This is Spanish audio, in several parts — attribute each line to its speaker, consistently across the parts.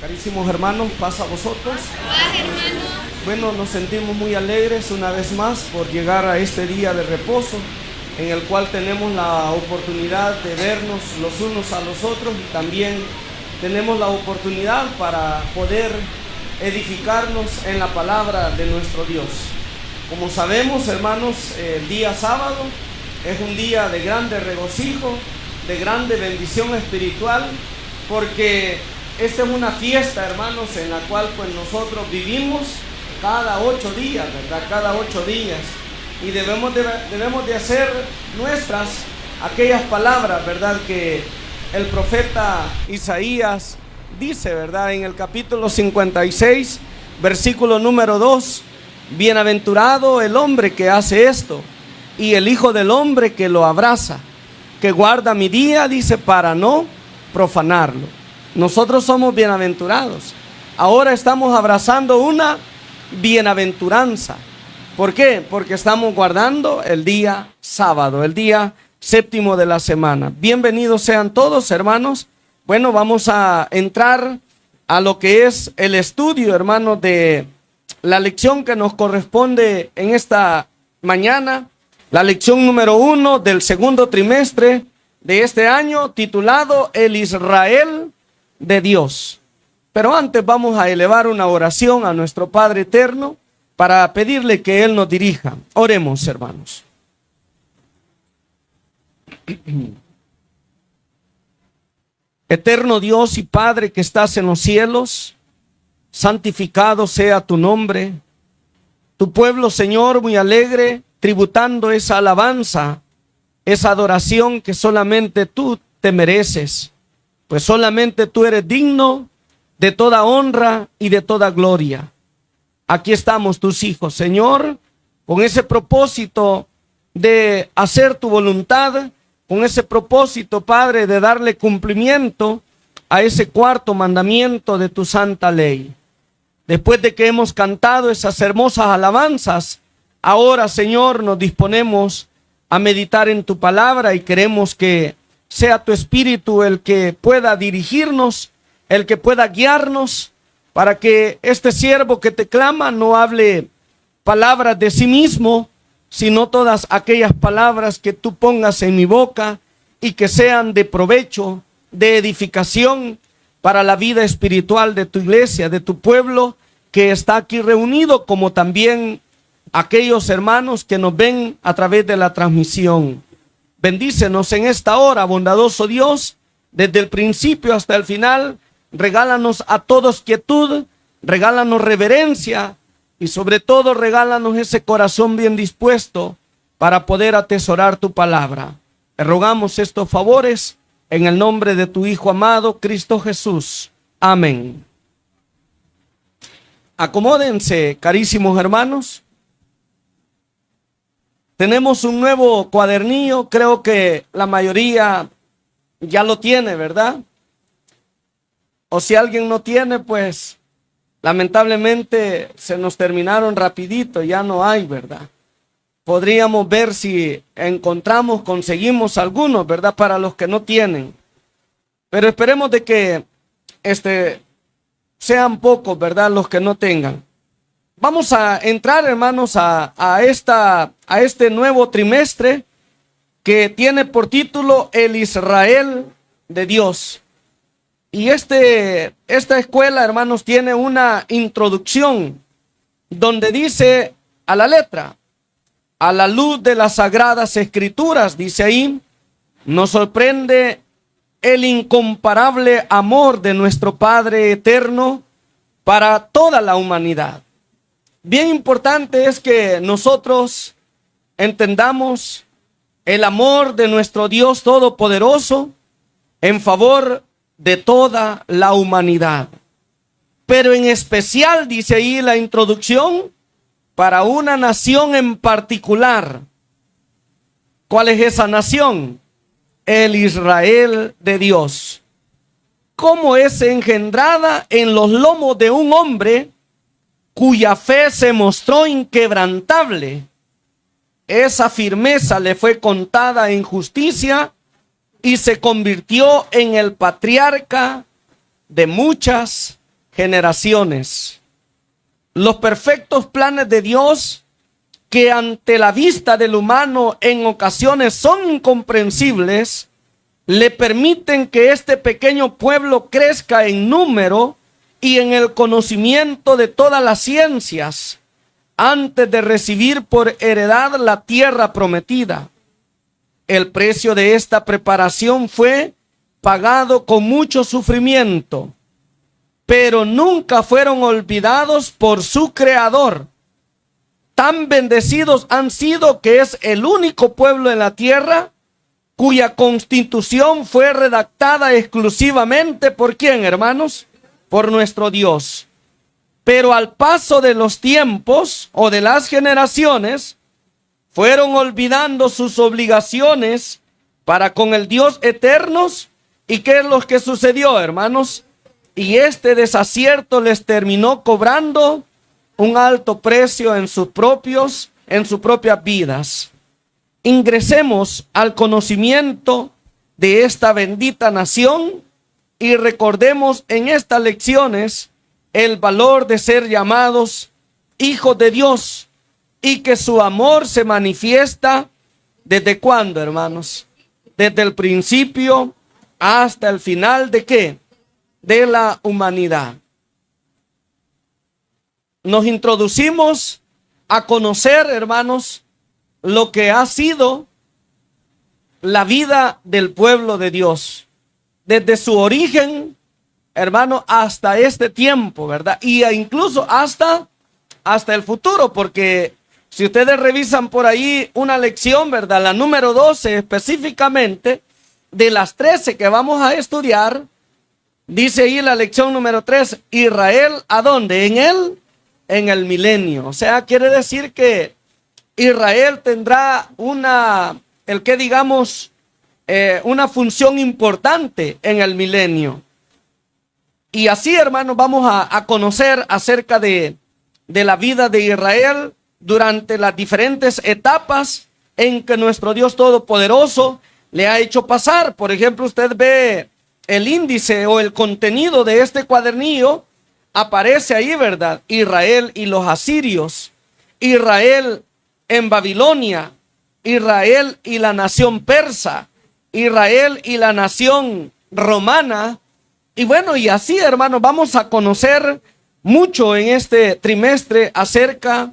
Speaker 1: Carísimos hermanos, paz a vosotros. Bueno, nos sentimos muy alegres una vez más por llegar a este día de reposo, en el cual tenemos la oportunidad de vernos los unos a los otros y también tenemos la oportunidad para poder edificarnos en la palabra de nuestro Dios. Como sabemos, hermanos, el día sábado es un día de grande regocijo, de grande bendición espiritual, porque esta es una fiesta, hermanos, en la cual pues nosotros vivimos cada 8 días, ¿verdad? Cada 8 días. Y debemos de hacer nuestras aquellas palabras, ¿verdad? Que el profeta Isaías dice, ¿verdad? En el capítulo 56, versículo número 2. Bienaventurado el hombre que hace esto, y el hijo del hombre que lo abraza, que guarda mi día, dice, para no profanarlo. Nosotros somos bienaventurados. Ahora estamos abrazando una bienaventuranza. ¿Por qué? Porque estamos guardando el día sábado, el día séptimo de la semana. Bienvenidos sean todos, hermanos. Bueno, vamos a entrar a lo que es el estudio, hermanos, de la lección que nos corresponde en esta mañana. La lección número 1 del segundo trimestre de este año, titulado El Israel de Dios. Pero antes vamos a elevar una oración a nuestro Padre eterno para pedirle que Él nos dirija. Oremos, hermanos. Eterno Dios y Padre que estás en los cielos, santificado sea tu nombre. Tu pueblo, Señor, muy alegre, tributando esa alabanza, esa adoración que solamente tú te mereces, pues solamente tú eres digno de toda honra y de toda gloria. Aquí estamos tus hijos, Señor, con ese propósito de hacer tu voluntad, con ese propósito, Padre, de darle cumplimiento a ese cuarto mandamiento de tu santa ley. Después de que hemos cantado esas hermosas alabanzas, ahora, Señor, nos disponemos a meditar en tu palabra y queremos que sea tu Espíritu el que pueda dirigirnos, el que pueda guiarnos, para que este siervo que te clama no hable palabras de sí mismo, sino todas aquellas palabras que tú pongas en mi boca y que sean de provecho, de edificación para la vida espiritual de tu iglesia, de tu pueblo que está aquí reunido, como también aquellos hermanos que nos ven a través de la transmisión. Bendícenos en esta hora, bondadoso Dios, desde el principio hasta el final. Regálanos a todos quietud, regálanos reverencia y sobre todo regálanos ese corazón bien dispuesto para poder atesorar tu palabra. Te rogamos estos favores en el nombre de tu Hijo amado, Cristo Jesús. Amén. Acomódense, carísimos hermanos. Tenemos un nuevo cuadernillo, creo que la mayoría ya lo tiene, ¿verdad? O si alguien no tiene, pues lamentablemente se nos terminaron rapidito, ya no hay, ¿verdad? Podríamos ver si encontramos, conseguimos algunos, ¿verdad? Para los que no tienen. Pero esperemos de que sean pocos, ¿verdad? Los que no tengan. Vamos a entrar, hermanos, a este nuevo trimestre que tiene por título El Israel de Dios. Y esta escuela, hermanos, tiene una introducción donde dice a la letra, a la luz de las sagradas escrituras, dice ahí, nos sorprende el incomparable amor de nuestro Padre eterno para toda la humanidad. Bien importante es que nosotros entendamos el amor de nuestro Dios Todopoderoso en favor de toda la humanidad. Pero en especial, dice ahí la introducción, para una nación en particular. ¿Cuál es esa nación? El Israel de Dios. ¿Cómo es engendrada en los lomos de un hombre cuya fe se mostró inquebrantable? Esa firmeza le fue contada en justicia y se convirtió en el patriarca de muchas generaciones. Los perfectos planes de Dios, que ante la vista del humano en ocasiones son incomprensibles, le permiten que este pequeño pueblo crezca en número y en el conocimiento de todas las ciencias, antes de recibir por heredad la tierra prometida. El precio de esta preparación fue pagado con mucho sufrimiento, pero nunca fueron olvidados por su Creador. Tan bendecidos han sido que es el único pueblo en la tierra cuya constitución fue redactada exclusivamente ¿por quién, hermanos? Por nuestro Dios. Pero al paso de los tiempos o de las generaciones, fueron olvidando sus obligaciones para con el Dios eternos. ¿Y qué es lo que sucedió, hermanos? Y este desacierto les terminó cobrando un alto precio en sus propias vidas. Ingresemos al conocimiento de esta bendita nación y recordemos en estas lecciones el valor de ser llamados hijos de Dios y que su amor se manifiesta ¿desde cuándo, hermanos? Desde el principio hasta el final ¿de qué? De la humanidad. Nos introducimos a conocer, hermanos, lo que ha sido la vida del pueblo de Dios, desde su origen, hermano, hasta este tiempo, ¿verdad? Y incluso hasta el futuro, porque si ustedes revisan por ahí una lección, ¿verdad? La número 12 específicamente, de las 13 que vamos a estudiar, dice ahí la lección número 3, Israel, ¿a dónde? En el milenio. O sea, quiere decir que Israel tendrá una función importante en el milenio. Y así, hermanos, vamos a conocer acerca de la vida de Israel durante las diferentes etapas en que nuestro Dios Todopoderoso le ha hecho pasar. Por ejemplo, usted ve el índice o el contenido de este cuadernillo, aparece ahí, ¿verdad? Israel y los asirios, Israel en Babilonia, Israel y la nación persa, Israel y la nación romana. Y bueno, y así, hermanos, vamos a conocer mucho en este trimestre acerca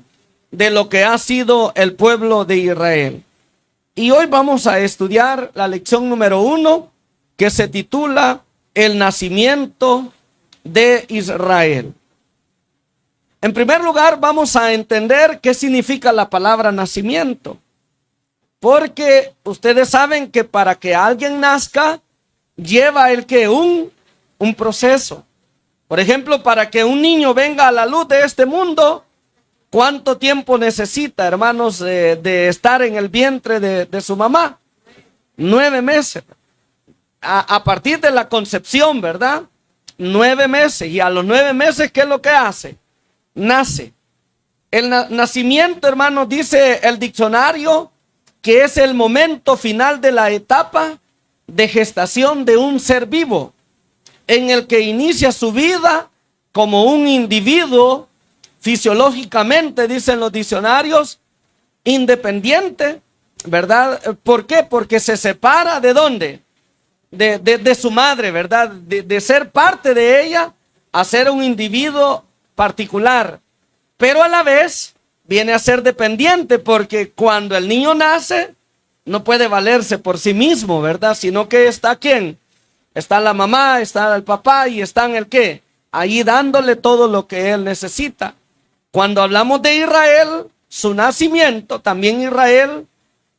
Speaker 1: de lo que ha sido el pueblo de Israel. Y hoy vamos a estudiar la lección número 1, que se titula El nacimiento de Israel. En primer lugar, vamos a entender qué significa la palabra nacimiento. Porque ustedes saben que para que alguien nazca, lleva un proceso. Por ejemplo, para que un niño venga a la luz de este mundo, ¿cuánto tiempo necesita, hermanos, de estar en el vientre de su mamá? 9 meses. A partir de la concepción, ¿verdad? 9 meses. Y a los 9 meses, ¿qué es lo que hace? Nace. El nacimiento, hermanos, dice el diccionario, que es el momento final de la etapa de gestación de un ser vivo, en el que inicia su vida como un individuo fisiológicamente, dicen los diccionarios, independiente, ¿verdad? ¿Por qué? Porque se separa ¿de dónde? De su madre, ¿verdad? De ser parte de ella a ser un individuo particular, pero a la vez viene a ser dependiente, porque cuando el niño nace no puede valerse por sí mismo, ¿verdad? Sino que está ¿quién? Está la mamá, está el papá y están el ¿qué? Ahí dándole todo lo que él necesita. Cuando hablamos de Israel, su nacimiento, también Israel,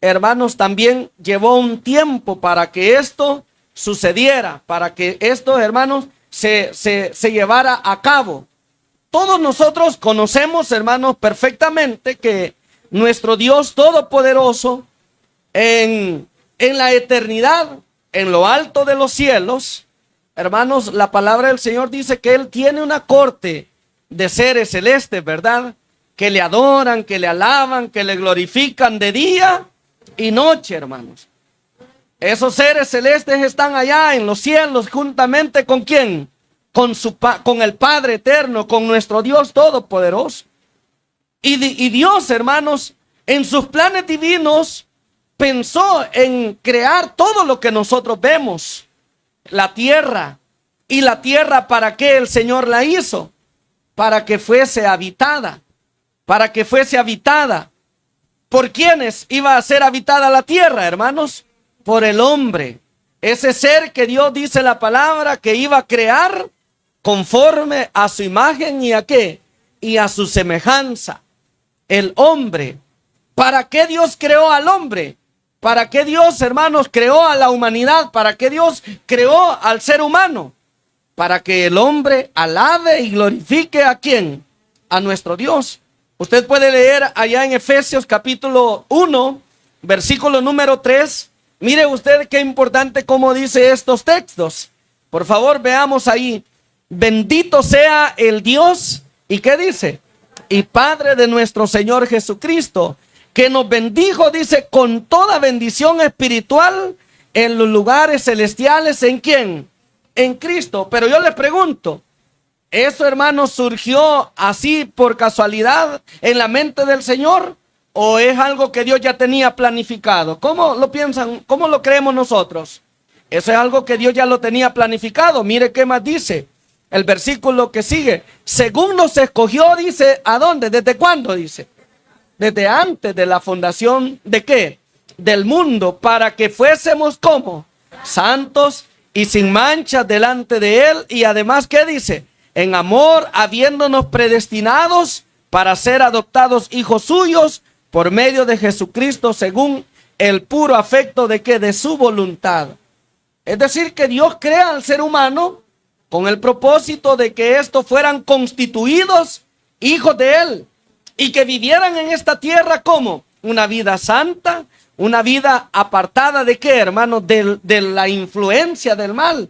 Speaker 1: hermanos, también llevó un tiempo para que esto sucediera, para que esto, hermanos, se llevara a cabo. Todos nosotros conocemos, hermanos, perfectamente que nuestro Dios Todopoderoso en la eternidad, en lo alto de los cielos, hermanos, la palabra del Señor dice que Él tiene una corte de seres celestes, ¿verdad? Que le adoran, que le alaban, que le glorifican de día y noche, hermanos. Esos seres celestes están allá en los cielos juntamente con ¿quién? Con el Padre eterno, con nuestro Dios todopoderoso. Y Dios, hermanos, en sus planes divinos pensó en crear todo lo que nosotros vemos, la tierra. ¿Y la tierra para qué el Señor la hizo? Para que fuese habitada. Para que fuese habitada. ¿Por quiénes iba a ser habitada la tierra, hermanos? Por el hombre. Ese ser que Dios dice la palabra que iba a crear conforme a su imagen y a qué? Y a su semejanza. El hombre. ¿Para qué Dios creó al hombre? ¿Para qué Dios, hermanos, creó a la humanidad? ¿Para qué Dios creó al ser humano? Para que el hombre alabe y glorifique ¿a quién? A nuestro Dios. Usted puede leer allá en Efesios capítulo 1, versículo número 3. Mire usted qué importante cómo dice estos textos. Por favor, veamos ahí. Bendito sea el Dios, ¿y qué dice? Y Padre de nuestro Señor Jesucristo, que nos bendijo, dice, con toda bendición espiritual en los lugares celestiales. ¿En quién? En Cristo. Pero yo les pregunto, ¿eso, hermanos, surgió así por casualidad en la mente del Señor? ¿O es algo que Dios ya tenía planificado? ¿Cómo lo piensan? ¿Cómo lo creemos nosotros? Eso es algo que Dios ya lo tenía planificado. Mire qué más dice el versículo que sigue. Según nos escogió, dice, ¿a dónde? ¿Desde cuándo? Dice. Desde antes de la fundación, ¿de qué? Del mundo, para que fuésemos como santos y sin mancha delante de Él. Y además, ¿qué dice? En amor, habiéndonos predestinados para ser adoptados hijos suyos por medio de Jesucristo, según el puro afecto de ¿qué? De su voluntad. Es decir, que Dios crea al ser humano con el propósito de que estos fueran constituidos hijos de Él y que vivieran en esta tierra como una vida santa, una vida apartada de ¿qué, hermanos? De la influencia del mal.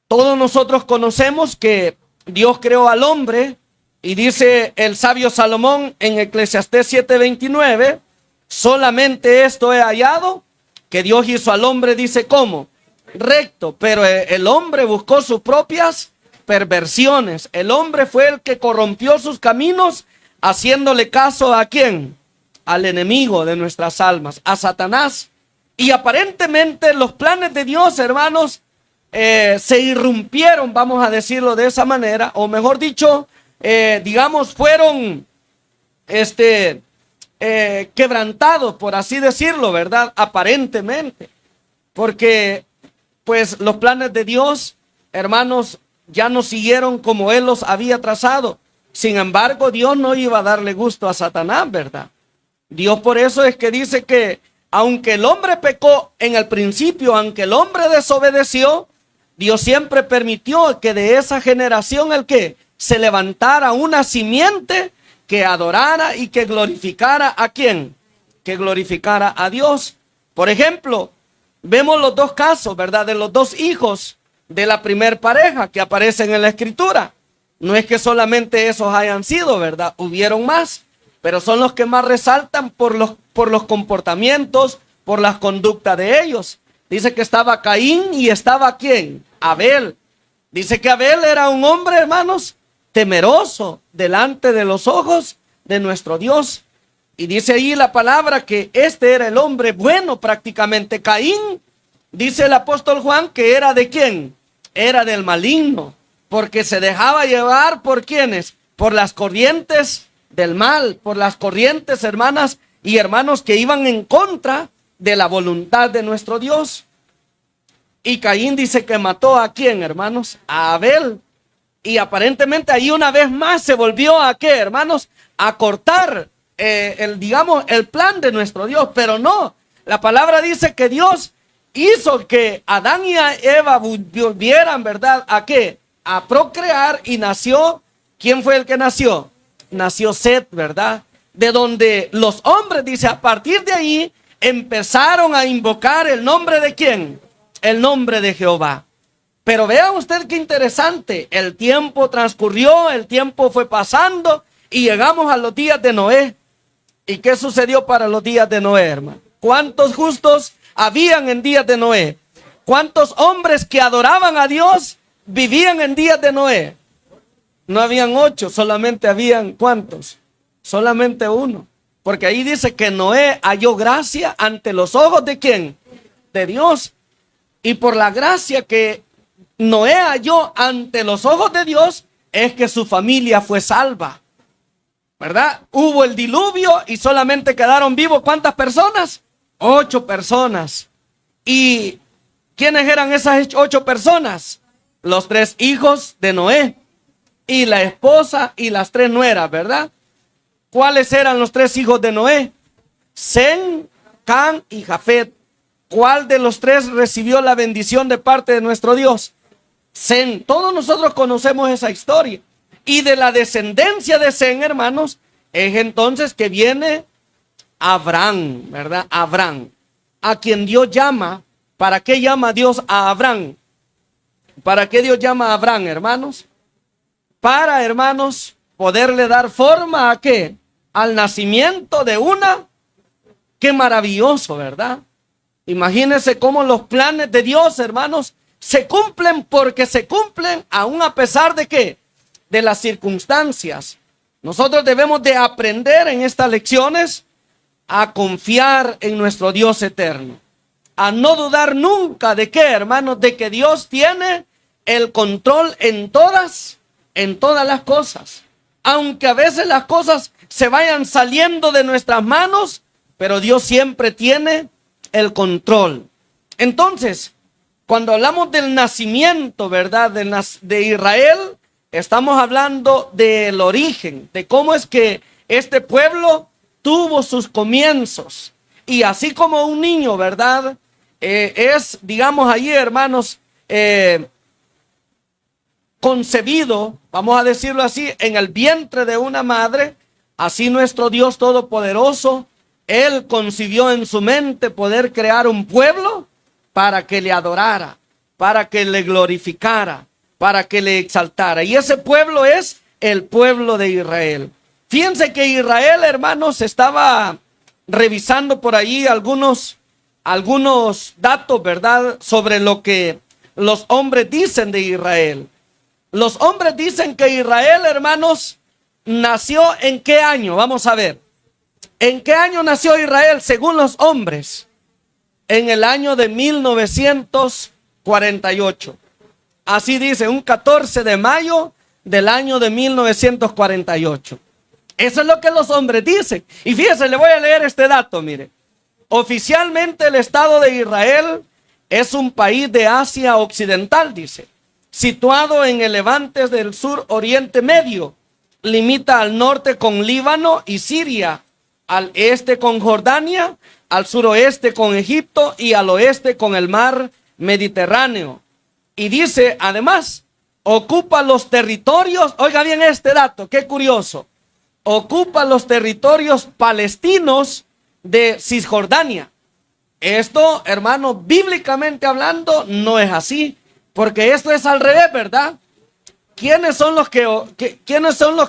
Speaker 1: Todos nosotros conocemos que Dios creó al hombre y dice el sabio Salomón en Eclesiastés 7:29, solamente esto he hallado, que Dios hizo al hombre, dice, ¿cómo? Recto, pero el hombre buscó sus propias perversiones. El hombre fue el que corrompió sus caminos, haciéndole caso ¿a quién? Al enemigo de nuestras almas, a Satanás. Y aparentemente los planes de Dios, hermanos, se irrumpieron, vamos a decirlo de esa manera, o mejor dicho, digamos, fueron quebrantados, por así decirlo, ¿verdad? Aparentemente, porque pues los planes de Dios, hermanos, ya no siguieron como Él los había trazado. Sin embargo, Dios no iba a darle gusto a Satanás, ¿verdad? Dios por eso es que dice que aunque el hombre pecó en el principio, aunque el hombre desobedeció, Dios siempre permitió que de esa generación el que se levantara una simiente que adorara y que glorificara ¿a quién? Que glorificara a Dios. Por ejemplo, vemos los dos casos, ¿verdad? De los dos hijos de la primer pareja que aparecen en la Escritura. No es que solamente esos hayan sido, ¿verdad? Hubieron más, pero son los que más resaltan por los comportamientos, por las conductas de ellos. Dice que estaba Caín y estaba ¿quién? Abel. Dice que Abel era un hombre, hermanos, temeroso delante de los ojos de nuestro Dios. Y dice ahí la palabra que este era el hombre bueno prácticamente. Caín, dice el apóstol Juan, que era ¿de quién? Era del maligno, porque se dejaba llevar ¿por quiénes? Por las corrientes del mal, por las corrientes, hermanas y hermanos, que iban en contra de la voluntad de nuestro Dios. Y Caín dice que mató ¿a quién, hermanos? A Abel. Y aparentemente ahí una vez más se volvió ¿a qué, hermanos? A cortar el plan de nuestro Dios. Pero no, la palabra dice que Dios hizo que Adán y Eva volvieran, ¿verdad? ¿A qué? A procrear, y nació, ¿quién fue el que nació? Nació Set, ¿verdad? De donde los hombres, dice, a partir de ahí empezaron a invocar el nombre ¿de quién? El nombre de Jehová. Pero vea usted qué interesante, el tiempo transcurrió, el tiempo fue pasando y llegamos a los días de Noé. ¿Y qué sucedió para los días de Noé, hermano? ¿Cuántos justos habían en días de Noé? ¿Cuántos hombres que adoraban a Dios vivían en días de Noé? No habían 8, solamente habían ¿cuántos? Solamente 1. Porque ahí dice que Noé halló gracia ante los ojos ¿de quién? De Dios. Y por la gracia que Noé halló ante los ojos de Dios, es que su familia fue salva. ¿Verdad? Hubo el diluvio y solamente quedaron vivos ¿cuántas personas? 8 personas. ¿Y quiénes eran esas 8 personas? Los 3 hijos de Noé y la esposa y las 3 nueras, ¿verdad? ¿Cuáles eran los 3 hijos de Noé? Sem, Cam y Jafet. ¿Cuál de los 3 recibió la bendición de parte de nuestro Dios? Sem. Todos nosotros conocemos esa historia. Y de la descendencia de Sem, hermanos, es entonces que viene Abraham, ¿verdad? Abraham, a quien Dios llama. ¿Para qué llama Dios a Abraham? ¿Para qué Dios llama a Abraham, hermanos? Para, hermanos, poderle dar forma ¿a qué? Al nacimiento de una. Qué maravilloso, ¿verdad? Imagínense cómo los planes de Dios, hermanos, se cumplen porque se cumplen aún a pesar de ¿qué? De las circunstancias. Nosotros debemos de aprender en estas lecciones a confiar en nuestro Dios eterno. A no dudar nunca de qué, hermanos, de que Dios tiene el control en todas las cosas. Aunque a veces las cosas se vayan saliendo de nuestras manos, pero Dios siempre tiene el control. Entonces, cuando hablamos del nacimiento, ¿verdad? De Israel, estamos hablando del origen, de cómo es que este pueblo tuvo sus comienzos. Y así como un niño, ¿verdad? Es, digamos allí, hermanos, concebido, vamos a decirlo así, en el vientre de una madre, así nuestro Dios Todopoderoso, Él concibió en su mente poder crear un pueblo para que le adorara, para que le glorificara, para que le exaltara. Y ese pueblo es el pueblo de Israel. Fíjense que Israel, hermanos, estaba revisando por ahí algunos datos, ¿verdad? Sobre lo que los hombres dicen de Israel. Los hombres dicen que Israel, hermanos, nació ¿en qué año? Vamos a ver. ¿En qué año nació Israel según los hombres? En el año de 1948. Así dice, un 14 de mayo del año de 1948. Eso es lo que los hombres dicen. Y fíjense, le voy a leer este dato, mire. Oficialmente el Estado de Israel es un país de Asia Occidental, dice, situado en el levante del sur Oriente Medio. Limita al norte con Líbano y Siria, al este con Jordania, al suroeste con Egipto y al oeste con el mar Mediterráneo. Y dice, además, ocupa los territorios, oiga bien este dato, qué curioso, ocupa los territorios palestinos de Cisjordania. Esto, hermano, bíblicamente hablando, no es así, porque esto es al revés, ¿verdad? ¿Quiénes son los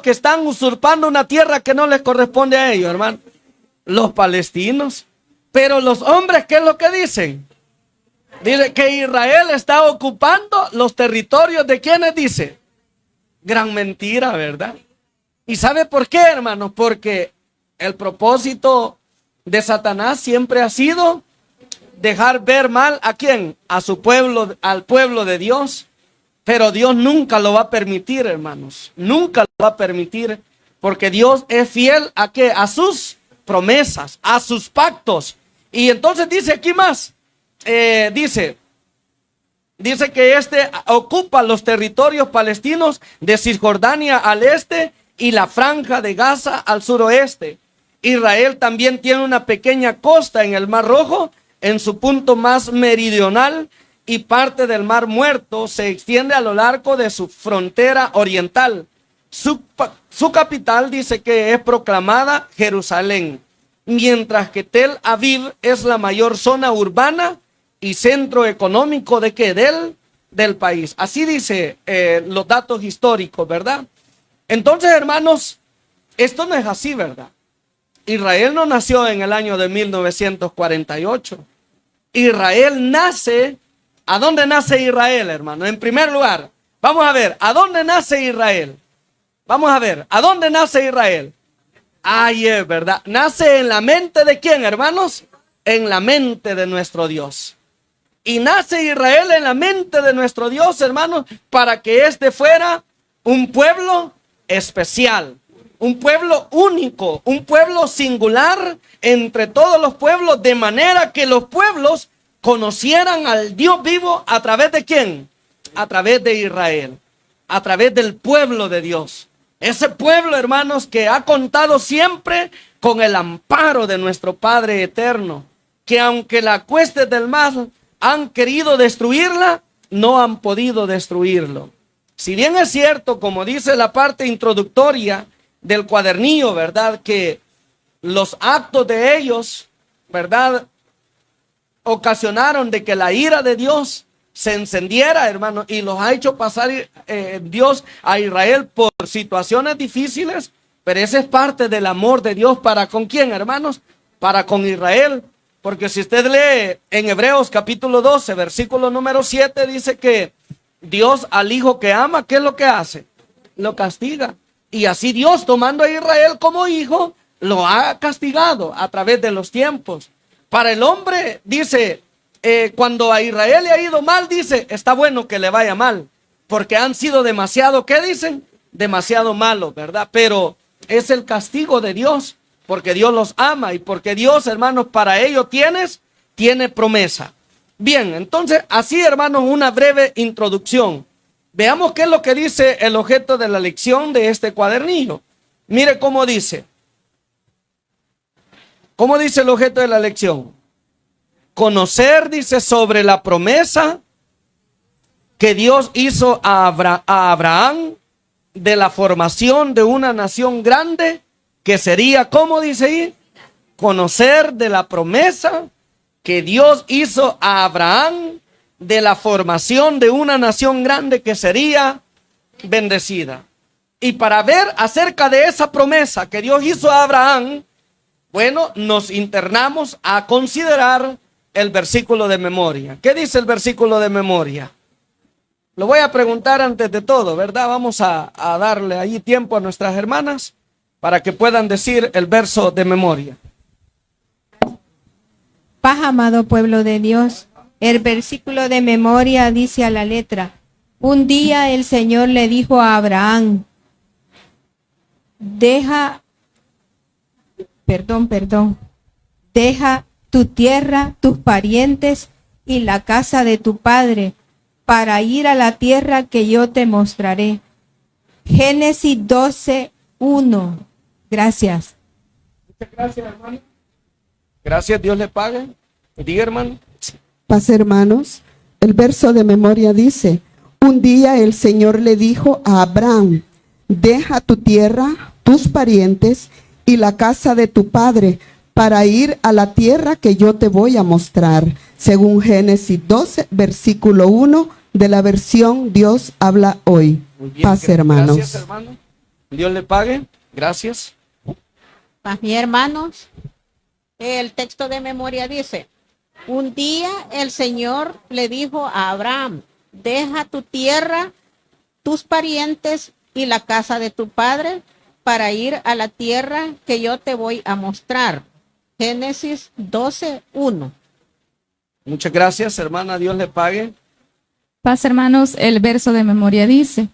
Speaker 1: que están usurpando una tierra que no les corresponde a ellos, hermano? Los palestinos. Pero los hombres, ¿qué es lo que dicen? Dice que Israel está ocupando los territorios de ¿quiénes dice? Gran mentira, ¿verdad? ¿Y sabe por qué, hermano? Porque el propósito de Satanás siempre ha sido dejar ver mal ¿a quién? A su pueblo, al pueblo de Dios. Pero Dios nunca lo va a permitir, hermanos. Nunca lo va a permitir, porque Dios es fiel ¿a qué? A sus promesas, a sus pactos. Y entonces dice aquí más, dice que ocupa los territorios palestinos de Cisjordania al este y la franja de Gaza al suroeste. Israel también tiene una pequeña costa en el Mar Rojo, en su punto más meridional, y parte del Mar Muerto se extiende a lo largo de su frontera oriental. Su capital dice que es proclamada Jerusalén, mientras que Tel Aviv es la mayor zona urbana y centro económico ¿de qué? Del país. Así dice los datos históricos, ¿verdad? Entonces, hermanos, esto no es así, ¿verdad? Israel no nació en el año de 1948. Israel nace. ¿A dónde nace Israel, hermano? En primer lugar, vamos a ver, ¿a dónde nace Israel? Vamos a ver, ¿a dónde nace Israel? Ahí es, ¿verdad? ¿Nace en la mente de quién, hermanos? En la mente de nuestro Dios. Y nace Israel en la mente de nuestro Dios, hermanos, para que este fuera un pueblo especial, un pueblo único, un pueblo singular entre todos los pueblos, de manera que los pueblos conocieran al Dios vivo a través de quién, a través de Israel, a través del pueblo de Dios. Ese pueblo, hermanos, que ha contado siempre con el amparo de nuestro Padre eterno, que aunque las huestes del mal han querido destruirla, no han podido destruirlo. Si bien es cierto, como dice la parte introductoria del cuadernillo, ¿verdad?, que los actos de ellos, ¿verdad?, ocasionaron de que la ira de Dios se encendiera, hermano, y los ha hecho pasar Dios a Israel por situaciones difíciles, pero ese es parte del amor de Dios para con quién, hermanos, para con Israel. Porque si usted lee en Hebreos capítulo 12, versículo número 7, dice que Dios al hijo que ama, ¿qué es lo que hace? Lo castiga. Y así Dios, tomando a Israel como hijo, lo ha castigado a través de los tiempos. Para el hombre, dice, cuando a Israel le ha ido mal, dice, está bueno que le vaya mal, porque han sido demasiado, ¿qué dicen? Demasiado malos, ¿verdad? Pero es el castigo de Dios, porque Dios los ama y porque Dios, hermanos, para ellos tiene promesa. Bien, entonces, así, hermanos, una breve introducción. Veamos qué es lo que dice el objeto de la lección de este cuadernillo. Mire cómo dice. ¿Cómo dice el objeto de la lección? Conocer, dice, sobre la promesa que Dios hizo a Abraham de la formación de una nación grande que sería, ¿cómo dice ahí? Conocer de la promesa que Dios hizo a Abraham de la formación de una nación grande que sería bendecida. Y para ver acerca de esa promesa que Dios hizo a Abraham, bueno, nos internamos a considerar el versículo de memoria. ¿Qué dice el versículo de memoria? Lo voy a preguntar antes de todo, ¿verdad? Vamos a darle ahí tiempo a nuestras hermanas para que puedan decir el verso de memoria.
Speaker 2: Paz, amado pueblo de Dios. El versículo de memoria dice a la letra: un día el Señor le dijo a Abraham, deja tu tierra, tus parientes y la casa de tu padre para ir a la tierra que yo te mostraré. Génesis 12:1. Gracias.
Speaker 1: Muchas gracias, hermano. Gracias, Dios le pague. Diga, hermano.
Speaker 3: Paz, hermanos. El verso de memoria dice: un día el Señor le dijo a Abraham, deja tu tierra, tus parientes y la casa de tu padre para ir a la tierra que yo te voy a mostrar. Según Génesis 12, versículo 1 de la versión Dios habla hoy.
Speaker 1: Muy bien,
Speaker 3: paz, hermanos.
Speaker 1: Gracias, hermano. Dios le pague. Gracias.
Speaker 4: Paz, mis hermanos. El texto de memoria dice: un día el Señor le dijo a Abraham, deja tu tierra, tus parientes y la casa de tu padre para ir a la tierra que yo te voy a mostrar. Génesis 12:1.
Speaker 1: Muchas gracias, hermana. Dios le pague.
Speaker 5: Paz, hermanos, el verso de memoria dice: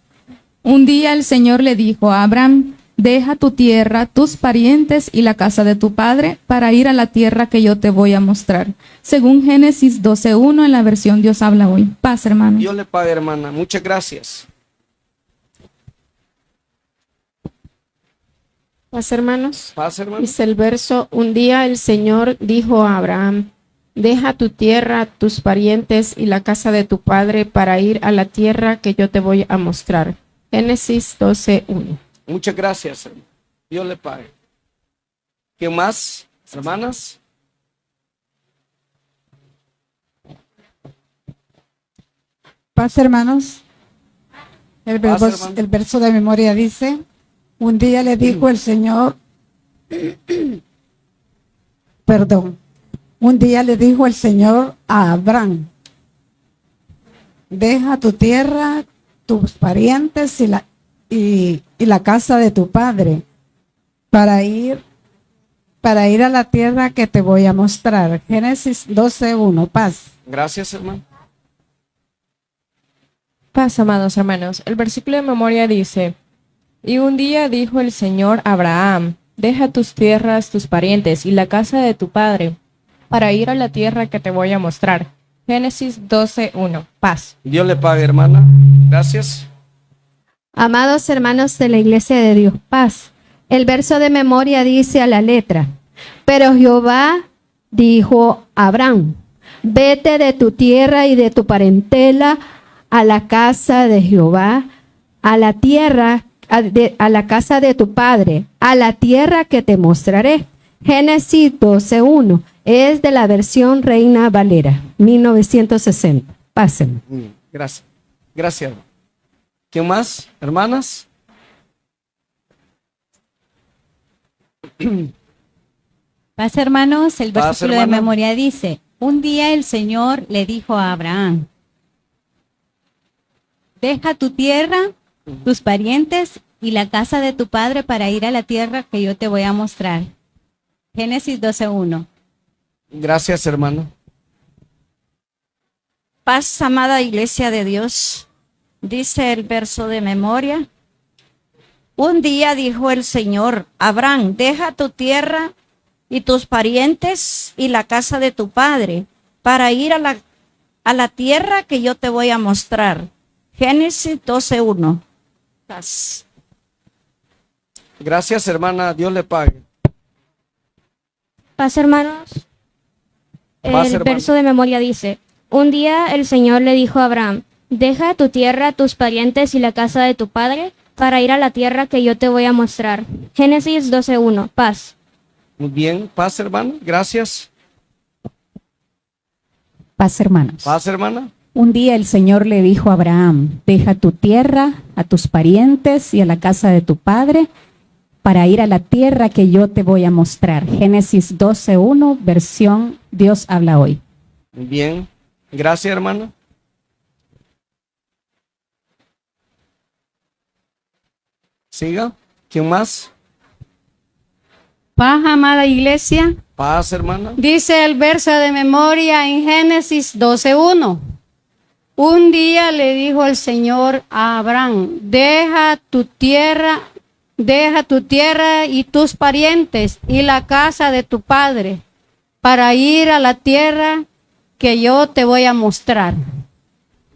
Speaker 5: un día el Señor le dijo a Abraham, deja tu tierra, tus parientes y la casa de tu padre para ir a la tierra que yo te voy a mostrar. Según Génesis 12:1 en la versión Dios habla hoy. Paz, hermanos.
Speaker 1: Dios le pague, hermana. Muchas gracias.
Speaker 6: Paz, hermanos.
Speaker 1: Paz, hermano.
Speaker 6: Dice el verso: un día el Señor dijo a Abraham, deja tu tierra, tus parientes y la casa de tu padre para ir a la tierra que yo te voy a mostrar. Génesis 12:1.
Speaker 1: Muchas gracias, hermano. Dios le pague. ¿Qué más, hermanas?
Speaker 7: Paz, hermanos.
Speaker 1: Paz, hermano.
Speaker 7: El verso de memoria dice: un día le dijo el Señor, Un día le dijo el Señor a Abraham, deja tu tierra, tus parientes y la casa de tu padre para ir a la tierra que te voy a mostrar. Génesis 12:1. Paz.
Speaker 1: Gracias, hermano.
Speaker 8: Paz, amados hermanos. El versículo de memoria dice, y un día dijo el Señor a Abraham, deja tus tierras, tus parientes y la casa de tu padre para ir a la tierra que te voy a mostrar. Génesis 12:1. Paz.
Speaker 1: Dios le pague, hermana. Gracias.
Speaker 9: Amados hermanos de la Iglesia de Dios, paz. El verso de memoria dice a la letra, pero Jehová dijo a Abraham, vete de tu tierra y de tu parentela a la casa de Jehová, a la tierra, a la casa de tu padre, a la tierra que te mostraré. Génesis 12:1 es de la versión Reina Valera, 1960. Pásenme.
Speaker 1: Gracias. Gracias. ¿Quién más, hermanas?
Speaker 10: Paz, hermanos, el
Speaker 1: Paz,
Speaker 10: versículo de
Speaker 1: hermana.
Speaker 10: memoria dice, un día el Señor le dijo a Abraham, deja tu tierra, tus parientes y la casa de tu padre para ir a la tierra que yo te voy a mostrar. Génesis 12:1.
Speaker 1: Gracias, hermano.
Speaker 4: Paz, amada Iglesia de Dios. Dice el verso de memoria. Un día dijo el Señor, Abraham, deja tu tierra y tus parientes y la casa de tu padre para ir a la tierra que yo te voy a mostrar. Génesis 12:1. Paz.
Speaker 1: Gracias, hermana. Dios le pague.
Speaker 9: Paz, hermanos.
Speaker 1: Paz,
Speaker 9: El
Speaker 1: hermano.
Speaker 9: verso de memoria dice, un día el Señor le dijo a Abraham, deja tu tierra, tus parientes y la casa de tu padre para ir a la tierra que yo te voy a mostrar. Génesis 12:1. Paz.
Speaker 1: Muy bien. Paz, hermano. Gracias.
Speaker 10: Paz, hermanos.
Speaker 1: Paz, hermana.
Speaker 10: Un día el Señor le dijo a Abraham, deja tu tierra, a tus parientes y a la casa de tu padre para ir a la tierra que yo te voy a mostrar. Génesis 12:1, versión Dios habla hoy.
Speaker 1: Muy bien. Gracias, hermano. Siga. ¿Quién más?
Speaker 11: Paz, amada iglesia.
Speaker 1: Paz, hermana.
Speaker 11: Dice el verso de memoria en Génesis 12:1. Un día le dijo el Señor a Abraham, deja tu tierra y tus parientes y la casa de tu padre para ir a la tierra que yo te voy a mostrar.